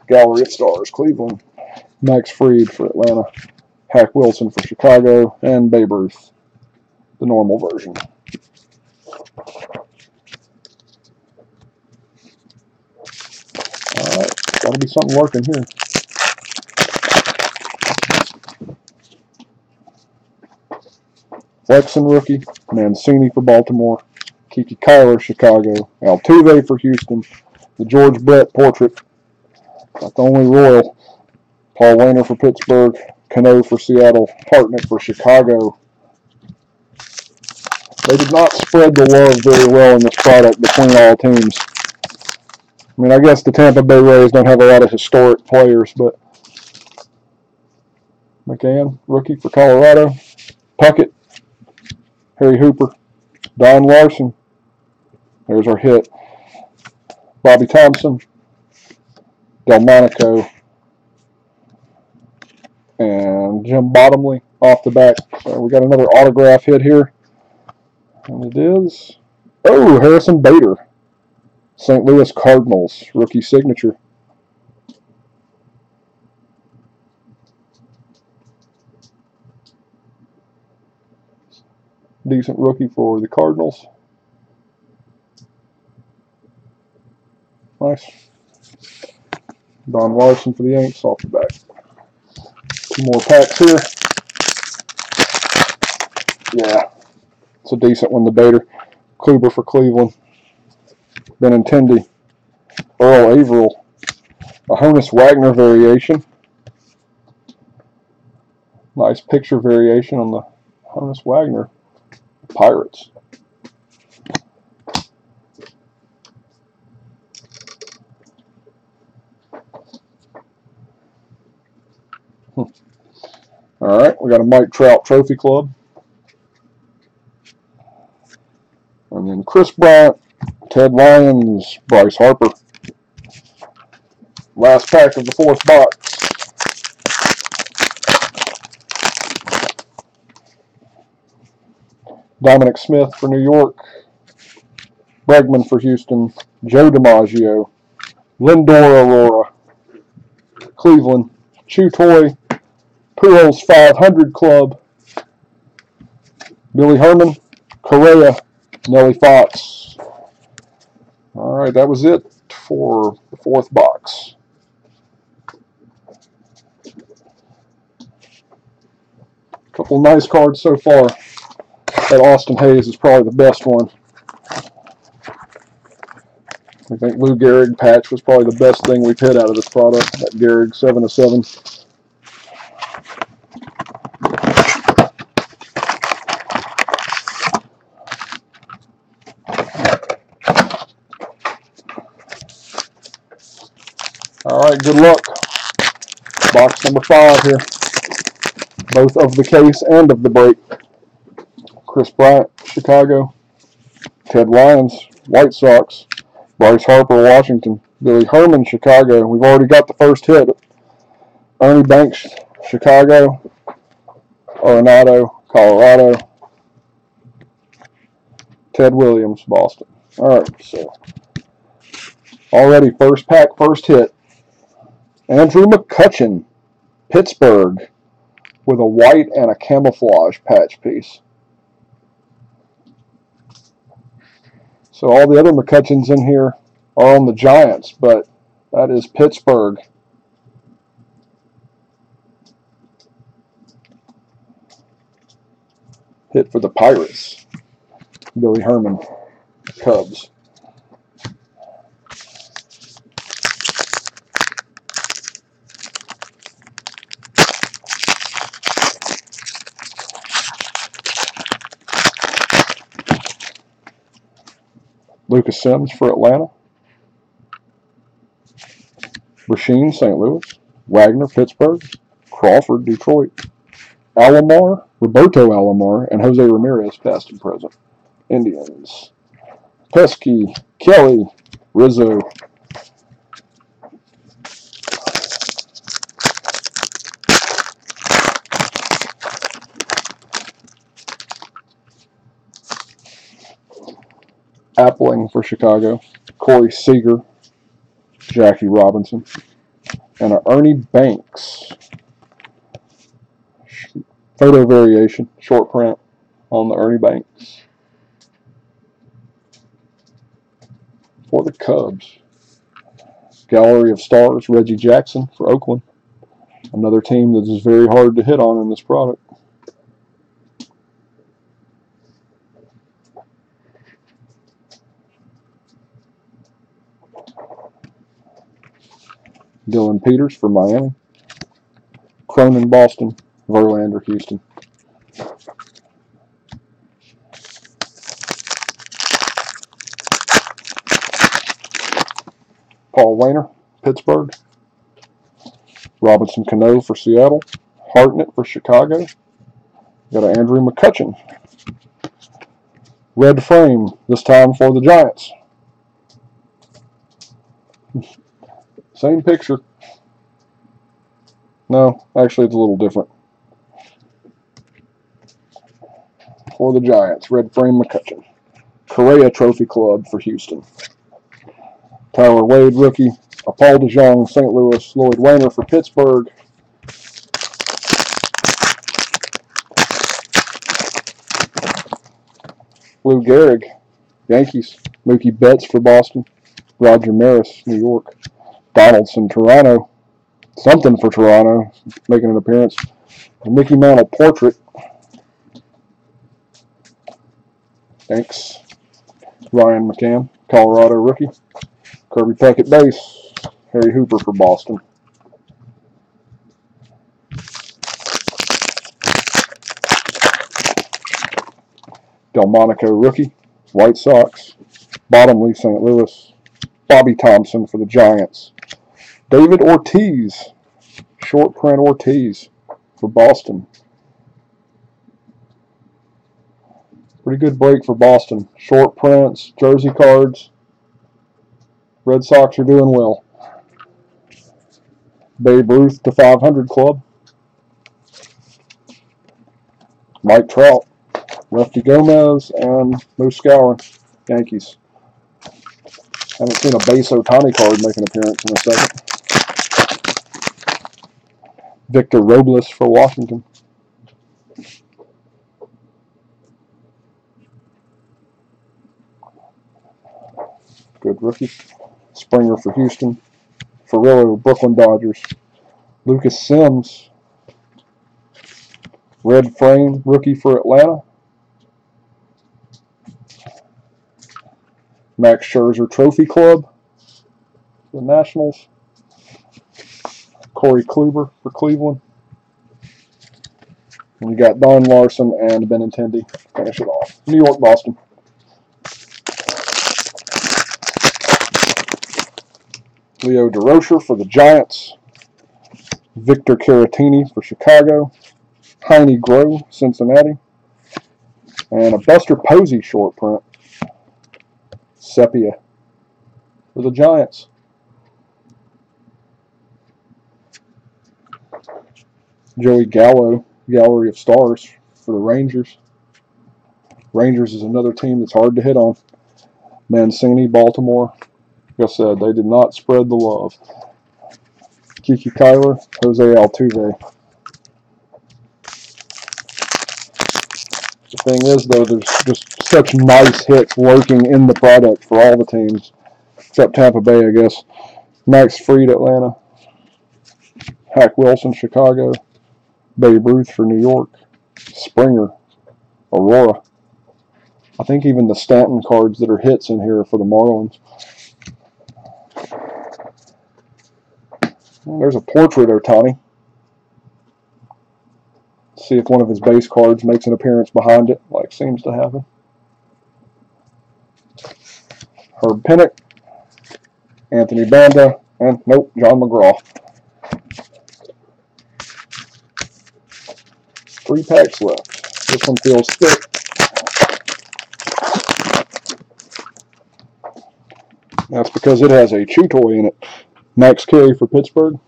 Speaker 1: Gallery of Stars, Cleveland. Max Fried for Atlanta. Hack Wilson for Chicago. And Babe Ruth, the normal version. Alright, gotta be something working here. Flexen rookie. Mancini for Baltimore. Kiki Kyler, Chicago. Altuve for Houston. The George Brett portrait. Not the only Royal. Paul Waner for Pittsburgh. Cano for Seattle. Hartnett for Chicago. They did not spread the love very well in this product between all teams. I mean, I guess the Tampa Bay Rays don't have a lot of historic players, but McCann, rookie for Colorado. Puckett, Harry Hooper, Don Larson. There's our hit. Bobby Thompson, Delmonico, and Jim Bottomley off the back. So we got another autograph hit here. And it is, oh, Harrison Bader, St. Louis Cardinals, rookie signature. Decent rookie for the Cardinals. Nice. Don Larson for the Yanks off the back. Two more packs here. Yeah, it's a decent one, the Bader. Kluber for Cleveland. Benintendi. Earl Averill. A Honus Wagner variation. Nice picture variation on the Honus Wagner Pirates. All right, we got a Mike Trout Trophy Club. And then Chris Bryant, Ted Lyons, Bryce Harper. Last pack of the fourth box. Dominic Smith for New York. Bregman for Houston. Joe DiMaggio. Lindor Aurora. Cleveland. Chew Toy. Pujols 500 Club. Billy Herman. Correa. Nelly Fox. All right, that was it for the fourth box. Couple nice cards so far. That Austin Hayes is probably the best one. I think Lou Gehrig patch was probably the best thing we've hit out of this product. That Gehrig 7/7. All right, good luck. Box number 5 here. Both of the case and of the break. Chris Bryant, Chicago. Ted Lyons, White Sox. Bryce Harper, Washington. Billy Herman, Chicago. We've already got the first hit. Ernie Banks, Chicago. Arenado, Colorado. Ted Williams, Boston. All right, so already first pack, first hit. Andrew McCutchen, Pittsburgh, with a white and a camouflage patch piece. So all the other McCutchens in here are on the Giants, but that is Pittsburgh. Hit for the Pirates. Billy Herman, Cubs. Lucas Sims for Atlanta. Brasheen, St. Louis. Wagner, Pittsburgh. Crawford, Detroit. Alomar, Roberto Alomar, and Jose Ramirez, past and present. Indians. Pesky, Kelly, Rizzo. Appling for Chicago. Corey Seager, Jackie Robinson, and an Ernie Banks. Photo variation, short print on the Ernie Banks. For the Cubs. Gallery of Stars, Reggie Jackson for Oakland. Another team that is very hard to hit on in this product. Dylan Peters for Miami. Cronin, Boston. Verlander, Houston. Paul Wainer, Pittsburgh. Robinson Cano for Seattle. Hartnett for Chicago. Got an Andrew McCutchen. Red frame, this time for the Giants. Same picture. No, actually it's a little different. For the Giants, red frame McCutchen. Correa Trophy Club for Houston. Tyler Wade, rookie. Paul DeJong, St. Louis. Lloyd Wainer for Pittsburgh. Lou Gehrig, Yankees. Mookie Betts for Boston. Roger Maris, New York. Donaldson, Toronto. Something for Toronto, making an appearance. A Mickey Mantle portrait. Thanks. Ryan McCann, Colorado rookie. Kirby Puckett base. Harry Hooper for Boston. Delmonico rookie. White Sox. Bottomley, St. Louis. Bobby Thompson for the Giants. David Ortiz. Short print Ortiz for Boston. Pretty good break for Boston. Short prints, jersey cards. Red Sox are doing well. Babe Ruth to 500 club. Mike Trout. Lefty Gomez and Moose Skowron, Yankees. Haven't seen a base Ohtani card make an appearance in a second. Victor Robles for Washington. Good rookie. Springer for Houston. Ferrillo, Brooklyn Dodgers. Lucas Sims. Red frame, rookie for Atlanta. Max Scherzer Trophy Club. The Nationals. Corey Kluber for Cleveland. And you got Don Larson and Benintendi to finish it off. New York, Boston. Leo DeRocher for the Giants. Victor Caratini for Chicago. Heine Groh, Cincinnati. And a Buster Posey short print. Sepia for the Giants. Joey Gallo, Gallery of Stars for the Rangers. Rangers is another team that's hard to hit on. Mancini, Baltimore. Like I said, they did not spread the love. Kiki Kyler, Jose Altuve. The thing is, though, there's just such nice hits lurking in the product for all the teams, except Tampa Bay, I guess. Max Fried, Atlanta. Hack Wilson, Chicago. Babe Ruth for New York. Springer, Aurora. I think even the Stanton cards that are hits in here are for the Marlins. There's a portrait Ohtani. See if one of his base cards makes an appearance behind it, like seems to happen. Herb Pennock, Anthony Banda, and nope, John McGraw. 3 packs left. This one feels thick. That's because it has a chew toy in it. Max Carey for Pittsburgh.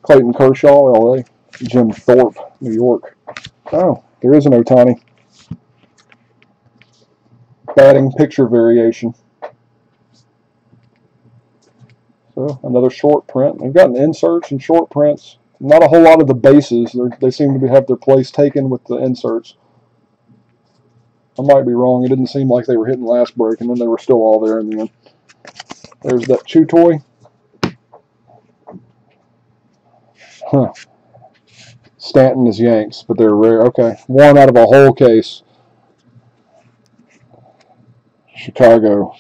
Speaker 1: Clayton Kershaw, LA. Jim Thorpe, New York. Oh, there is an Ohtani. Batting picture variation. So, another short print. They've gotten inserts and short prints. Not a whole lot of the bases. They seem to have their place taken with the inserts. I might be wrong. It didn't seem like they were hitting last break, and then they were still all there in the end. There's that chew toy. Huh. Stanton is Yanks, but they're rare. Okay, one out of a whole case. Chicago.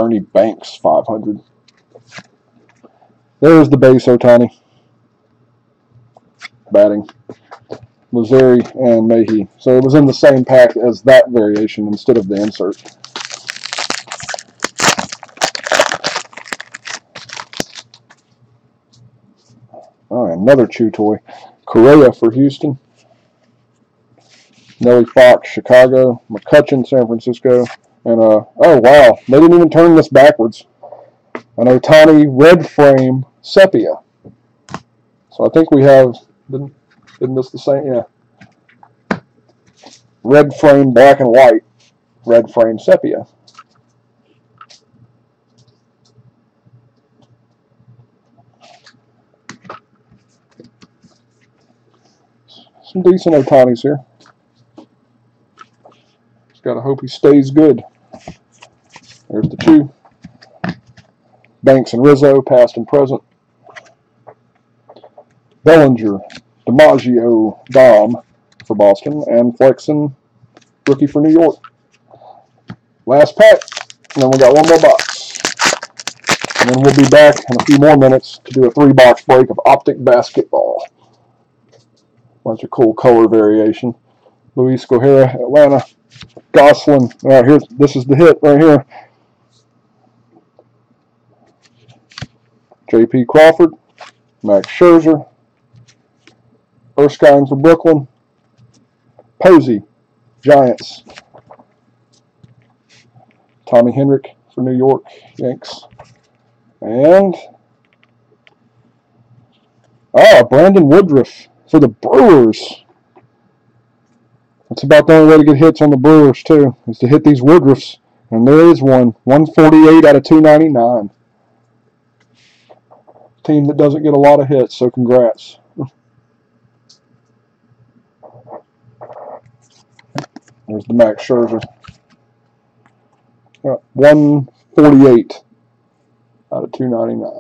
Speaker 1: Ernie Banks, 500. There's the base Ohtani. Batting. Lazeri and Mayhe. So it was in the same pack as that variation instead of the insert. Oh, another chew toy. Correa for Houston. Nelly Fox, Chicago. McCutchen, San Francisco. And, oh, wow. They didn't even turn this backwards. An Ohtani red frame sepia. So I think we have, isn't this the same? Yeah. Red frame, black and white. Red frame sepia. Some decent Ohtanis here. Just gotta hope he stays good. There's the two. Banks and Rizzo, past and present. Bellinger, DiMaggio, Dom for Boston, and Flexen, rookie for New York. Last pack, and then we got one more box. And then we'll be back in a few more minutes to do a 3-box break of Optic Basketball. Bunch of cool color variation. Luis Gohara, Atlanta. Gosselin. All right, here. This is the hit right here. J.P. Crawford. Max Scherzer. Erskine for Brooklyn. Posey, Giants. Tommy Henrich for New York, Yanks. And Brandon Woodruff for the Brewers. That's about the only way to get hits on the Brewers, too, is to hit these Woodruffs. And there is one. 148 out of 299. Team that doesn't get a lot of hits, so congrats. There's the Max Scherzer. 148 out of 299.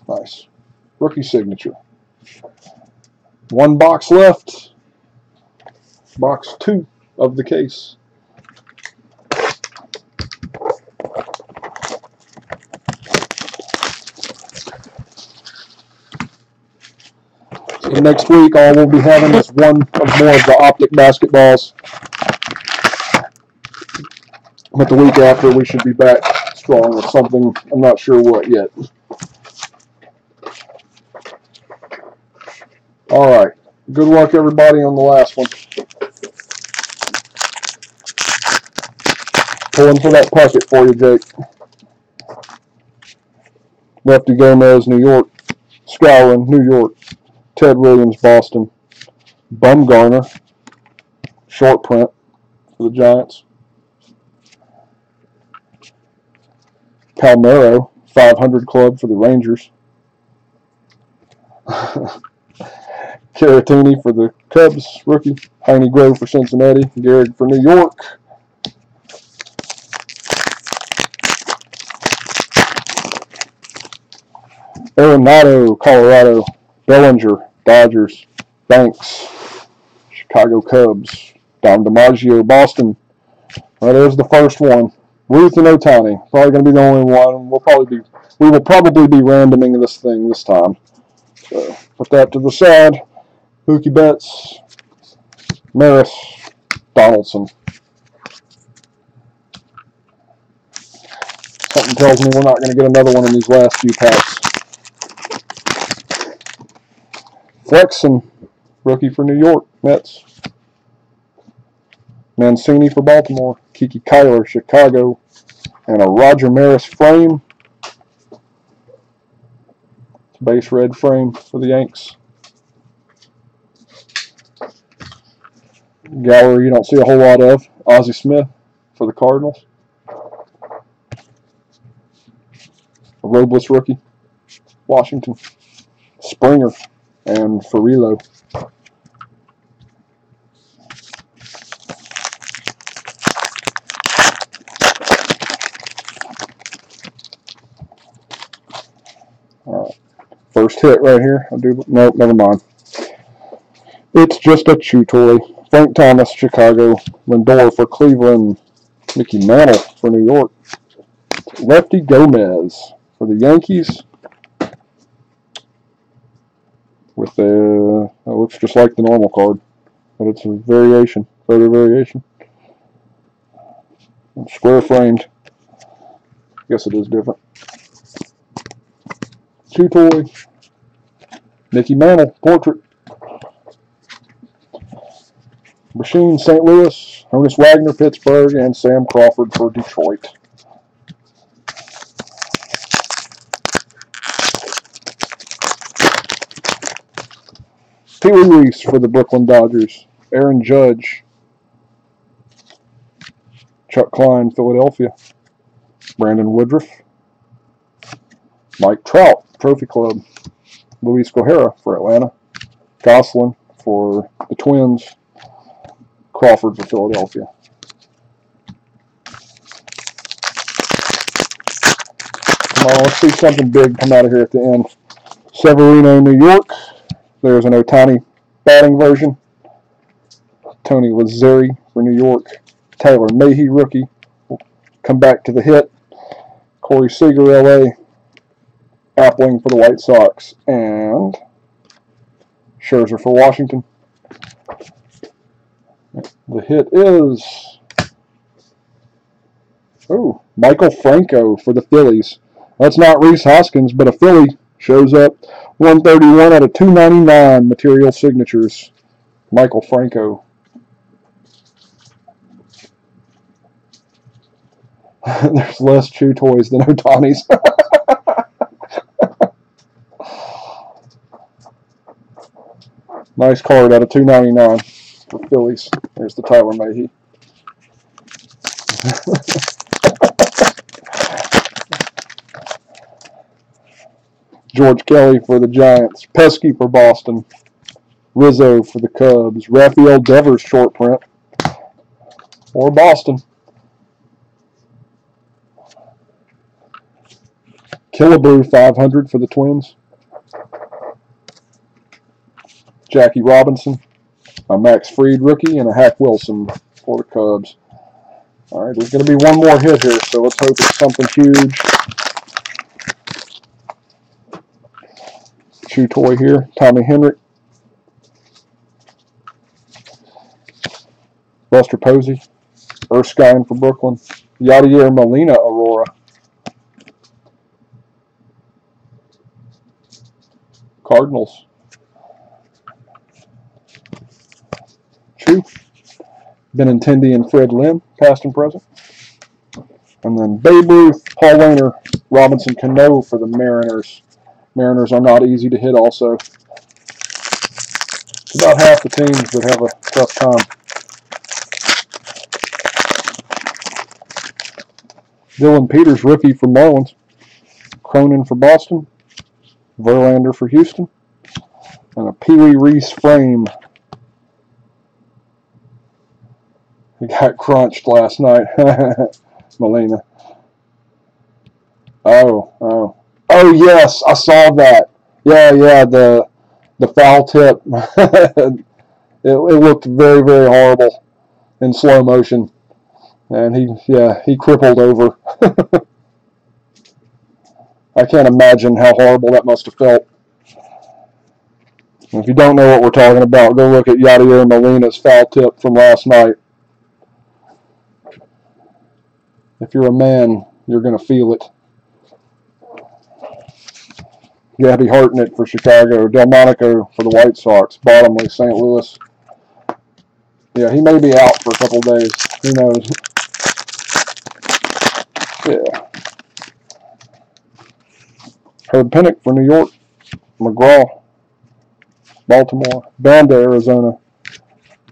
Speaker 1: Nice. Rookie signature. One box left. Box 2 of the case. So next week, all we'll be having is one of more of the Optic basketballs. But the week after, we should be back strong with something. I'm not sure what yet. All right. Good luck, everybody, on the last one. Pulling for that Puckett for you, Jake. Lefty Gomez, New York. Skowron, New York. Ted Williams, Boston. Bumgarner, short print for the Giants. Palmeiro, 500 club for the Rangers. Caratini for the Cubs, rookie. Heine Grove for Cincinnati. Gehrig for New York. Arenado, Colorado. Bellinger, Dodgers. Banks, Chicago Cubs. Dom DiMaggio, Boston. Well, there's the first one. Ruth and Ohtani. Probably going to be the only one. We will probably be randoming this thing this time. So put that to the side. Mookie Betts, Maris, Donaldson. Something tells me we're not going to get another one in these last few packs. Flexen, rookie for New York, Mets. Mancini for Baltimore. Kiki Kyler, Chicago. And a Roger Maris frame. Base red frame for the Yanks. Gallery you don't see a whole lot of. Ozzie Smith for the Cardinals. A Robles rookie. Washington. Springer and Furillo. All right. First hit right here. Nope, never mind. It's just a chew toy. Frank Thomas, Chicago. Lindor for Cleveland. Mickey Mantle for New York. Lefty Gomez for the Yankees. With the, it looks just like the normal card, but it's a variation, photo variation. Square framed. I guess it is different. Two toy. Mickey Mantle portrait. Machine St. Louis. Honus Wagner Pittsburgh, and Sam Crawford for Detroit. Pee Wee Reese for the Brooklyn Dodgers. Aaron Judge. Chuck Klein, Philadelphia. Brandon Woodruff. Mike Trout, Trophy Club. Luis Guerrero for Atlanta. Gosselin for the Twins. Crawford for Philadelphia. Come on, let's see something big come out of here at the end. Severino, New York. There's an Ohtani batting version. Tony Lazzeri for New York. Tyler Mahy, rookie. Come back to the hit. Corey Seager, LA. Appling for the White Sox. And Scherzer for Washington. The hit is, Michael Franco for the Phillies. That's not Reese Hoskins, but a Philly shows up. 131 out of 299 material signatures. Michael Franco. There's less chew toys than Ohtani's. Nice card out of 299 for Phillies. There's the Tyler Mahy. George Kelly for the Giants. Pesky for Boston. Rizzo for the Cubs. Rafael Devers short print for Boston. Killebrew 500 for the Twins. Jackie Robinson. A Max Fried rookie, and a Hack Wilson for the Cubs. All right, there's going to be one more hit here, so let's hope it's something huge. Chew toy here. Tommy Henry. Buster Posey. Erskine for Brooklyn. Yadier Molina Aurora. Cardinals. Chew. Benintendi and Fred Lynn, past and present. And then Babe Ruth, Paul Wainer, Robinson Cano for the Mariners. Mariners are not easy to hit also. It's about half the teams that have a tough time. Dylan Peters, rookie for Marlins. Cronin for Boston. Verlander for Houston. And a Pee Wee Reese frame. He got crunched last night. Molina. Oh, yes, I saw that. Yeah, the foul tip. it looked very, very horrible in slow motion. And he crippled over. I can't imagine how horrible that must have felt. If you don't know what we're talking about, go look at Yadier Molina's foul tip from last night. If you're a man, you're going to feel it. Gabby Hartnett for Chicago. Delmonico for the White Sox. Bottomley, St. Louis. Yeah, he may be out for a couple days. Who knows? Yeah. Herb Pennock for New York. McGraw. Baltimore. Banda, Arizona.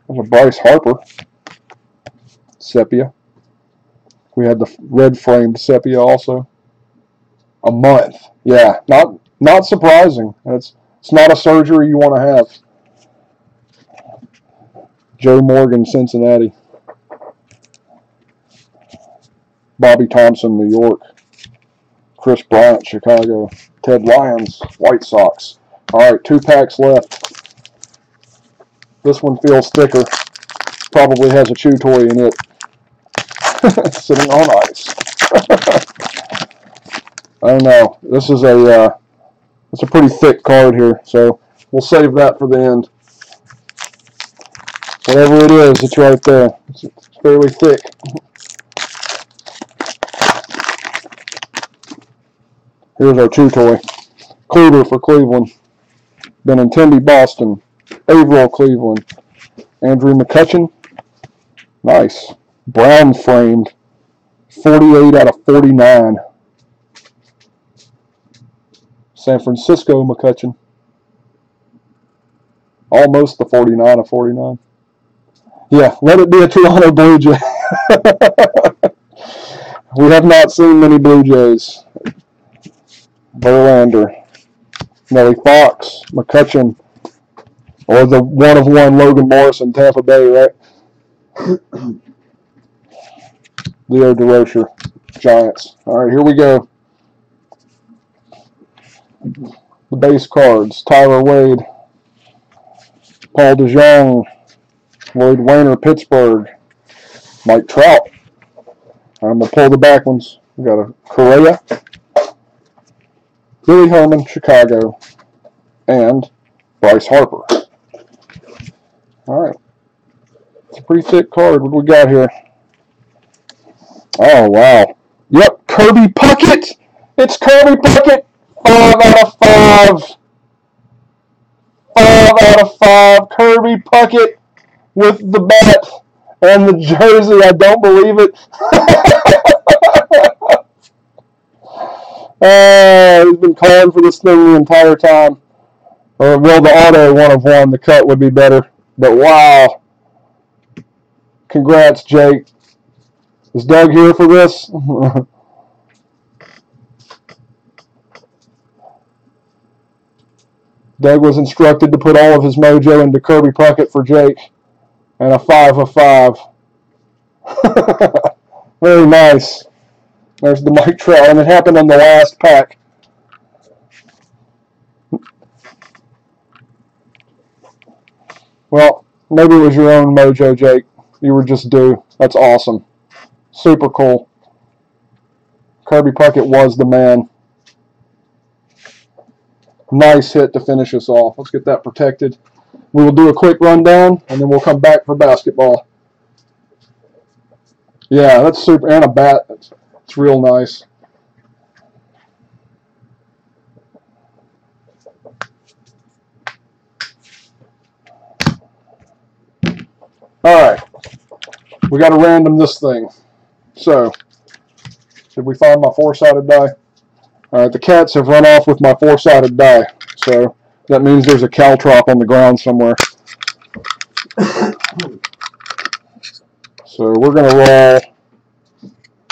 Speaker 1: There's a Bryce Harper. Sepia. We had the red framed sepia also. A month. Yeah, not surprising. It's not a surgery you want to have. Joe Morgan, Cincinnati. Bobby Thompson, New York. Chris Bryant, Chicago. Ted Lyons, White Sox. All right, 2 packs left. This one feels thicker. Probably has a chew toy in it. Sitting on ice. I don't know. This is it's a pretty thick card here, so we'll save that for the end. Whatever it is, it's right there. It's fairly thick. Here's our two-toy. Kluber for Cleveland. Benintendi, Boston. Averill, Cleveland. Andrew McCutchen. Nice. Brown framed. 48 out of 49. San Francisco, McCutchen. Almost the 49 of 49. Yeah, let it be a Toronto Blue Jay. We have not seen many Blue Jays. Verlander. Nelly Fox. McCutchen. Or the one-of-one Logan Morris in Tampa Bay, right? Leo DeRocher. Giants. All right, here we go. The base cards. Tyler Wade. Paul DeJong. Lloyd Wainer, Pittsburgh. Mike Trout. I'm going to pull the back ones. We got a Correa. Billy Herman, Chicago. And Bryce Harper. All right. It's a pretty thick card. What do we got here? Oh, wow. Yep, Kirby Puckett. It's Kirby Puckett. 5 out of 5. 5 out of 5. Kirby Puckett with the bat and the jersey. I don't believe it. He's been calling for this thing the entire time. Well, the auto 1-of-1, the cut would be better. But wow. Congrats, Jake. Is Doug here for this? Doug was instructed to put all of his mojo into Kirby Puckett for Jake. And a 5 of 5. Very nice. There's the Mike Trout, and it happened on the last pack. Well, maybe it was your own mojo, Jake. You were just due. That's awesome. Super cool. Kirby Puckett was the man. Nice hit to finish us off. Let's get that protected. We will do a quick rundown, and then we'll come back for basketball. Yeah, that's super. And a bat. It's real nice. All right. We got to random this thing. So, did we find my 4-sided die? All right, the cats have run off with my 4-sided die. So, that means there's a caltrop on the ground somewhere. So, we're going to roll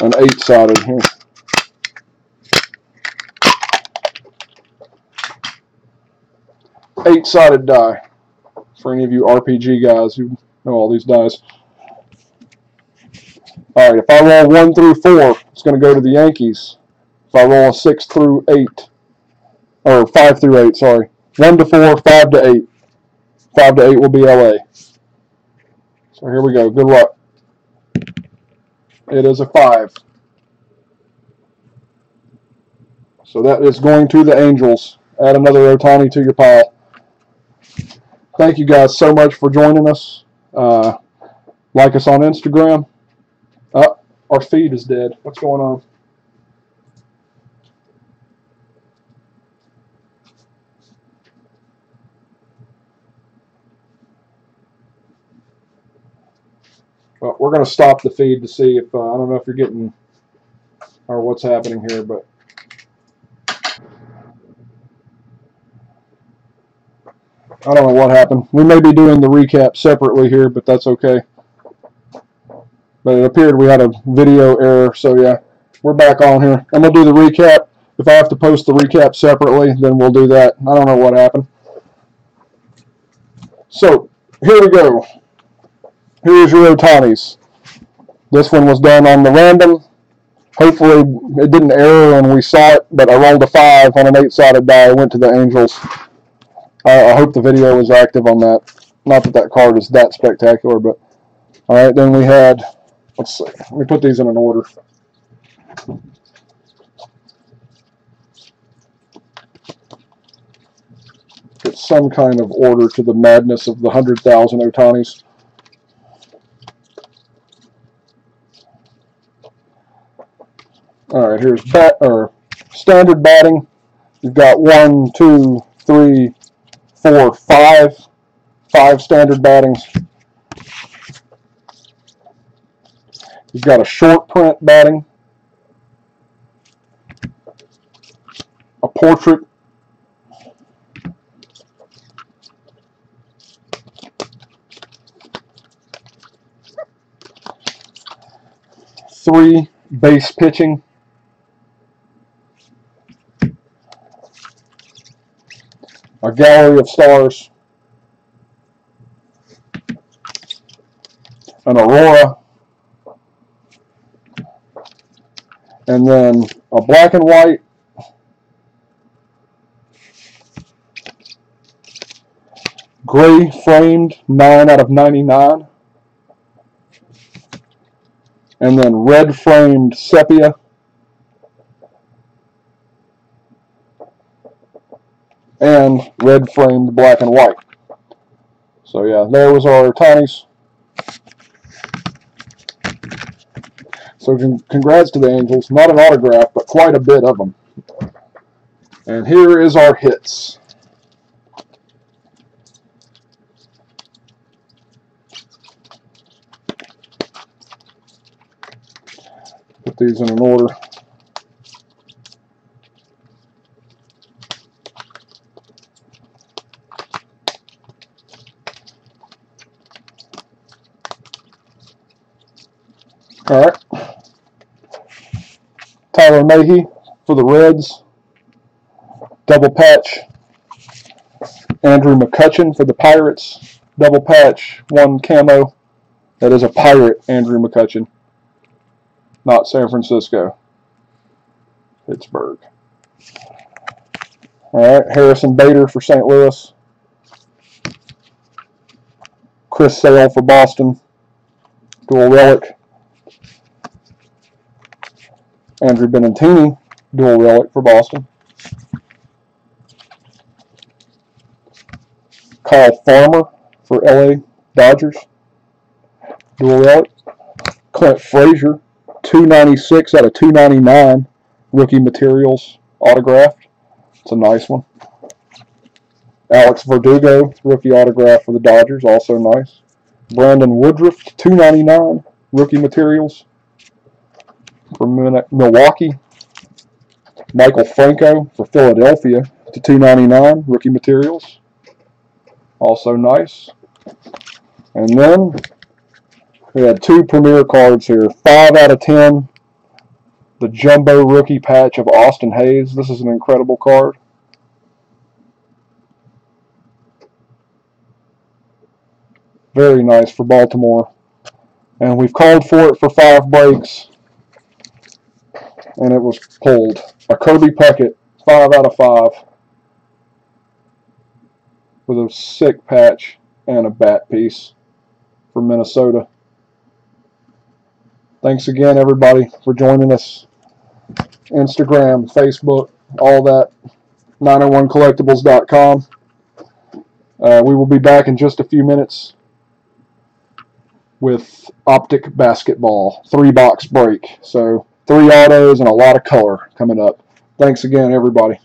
Speaker 1: an 8-sided here. Eight-sided die. For any of you RPG guys who know all these dies. All right, if I roll 1 through 4, it's going to go to the Yankees. If I roll a 6 through 8, or 5 through 8, sorry. 1 to 4, 5 to 8. 5 to 8 will be LA. So here we go. Good luck. It is a 5. So that is going to the Angels. Add another Ohtani to your pile. Thank you guys so much for joining us. Like us on Instagram. Our feed is dead. What's going on? Well, we're going to stop the feed to see if, I don't know if you're getting, or what's happening here, but. I don't know what happened. We may be doing the recap separately here, but that's okay. But it appeared we had a video error, so yeah, we're back on here. I'm going to do the recap. If I have to post the recap separately, then we'll do that. I don't know what happened. So, here we go. Here's your Ohtanis. This one was done on the random. Hopefully it didn't error and we saw it, but I rolled a 5 on an 8-sided die. I went to the Angels. I hope the video was active on that. Not that that card is that spectacular, but all right. Then we had, let's see. Let me put these in an order. some kind of order to the madness of the 100,000 Ohtanis. All right, here's standard batting. You've got 1, 2, 3, 4, 5 standard battings. You've got a short print batting, a portrait, three base pitching, a gallery of stars, an aurora, and then a black and white, gray framed 9 out of 99, and then red framed sepia, and red framed black and white. So yeah, there was our Ohtanis. So congrats to the Angels. Not an autograph, but quite a bit of them. And here is our hits. Put these in an order. All right. Tyler Mahey for the Reds. Double patch. Andrew McCutchen for the Pirates. Double patch. 1 camo. That is a Pirate Andrew McCutchen. Not San Francisco. Pittsburgh. All right. Harrison Bader for St. Louis. Chris Sale for Boston. Dual relic. Andrew Benintendi, dual relic for Boston. Kyle Farmer for LA Dodgers, dual relic. Clint Frazier, 296 out of 299, rookie materials autographed. It's a nice one. Alex Verdugo, rookie autograph for the Dodgers, also nice. Brandon Woodruff, 299, rookie materials for Milwaukee. Michael Franco for Philadelphia to 299, rookie materials. Also nice. And then we had 2 premier cards here. 5 out of 10. The jumbo rookie patch of Austin Hayes. This is an incredible card. Very nice for Baltimore. And we've called for it for 5 breaks. And it was pulled. A Kirby Puckett, 5 out of 5. With a sick patch and a bat piece for Minnesota. Thanks again, everybody, for joining us. Instagram, Facebook, all that. 901collectibles.com. We will be back in just a few minutes with Optic Basketball 3-box break. So 3 autos and a lot of color coming up. Thanks again, everybody.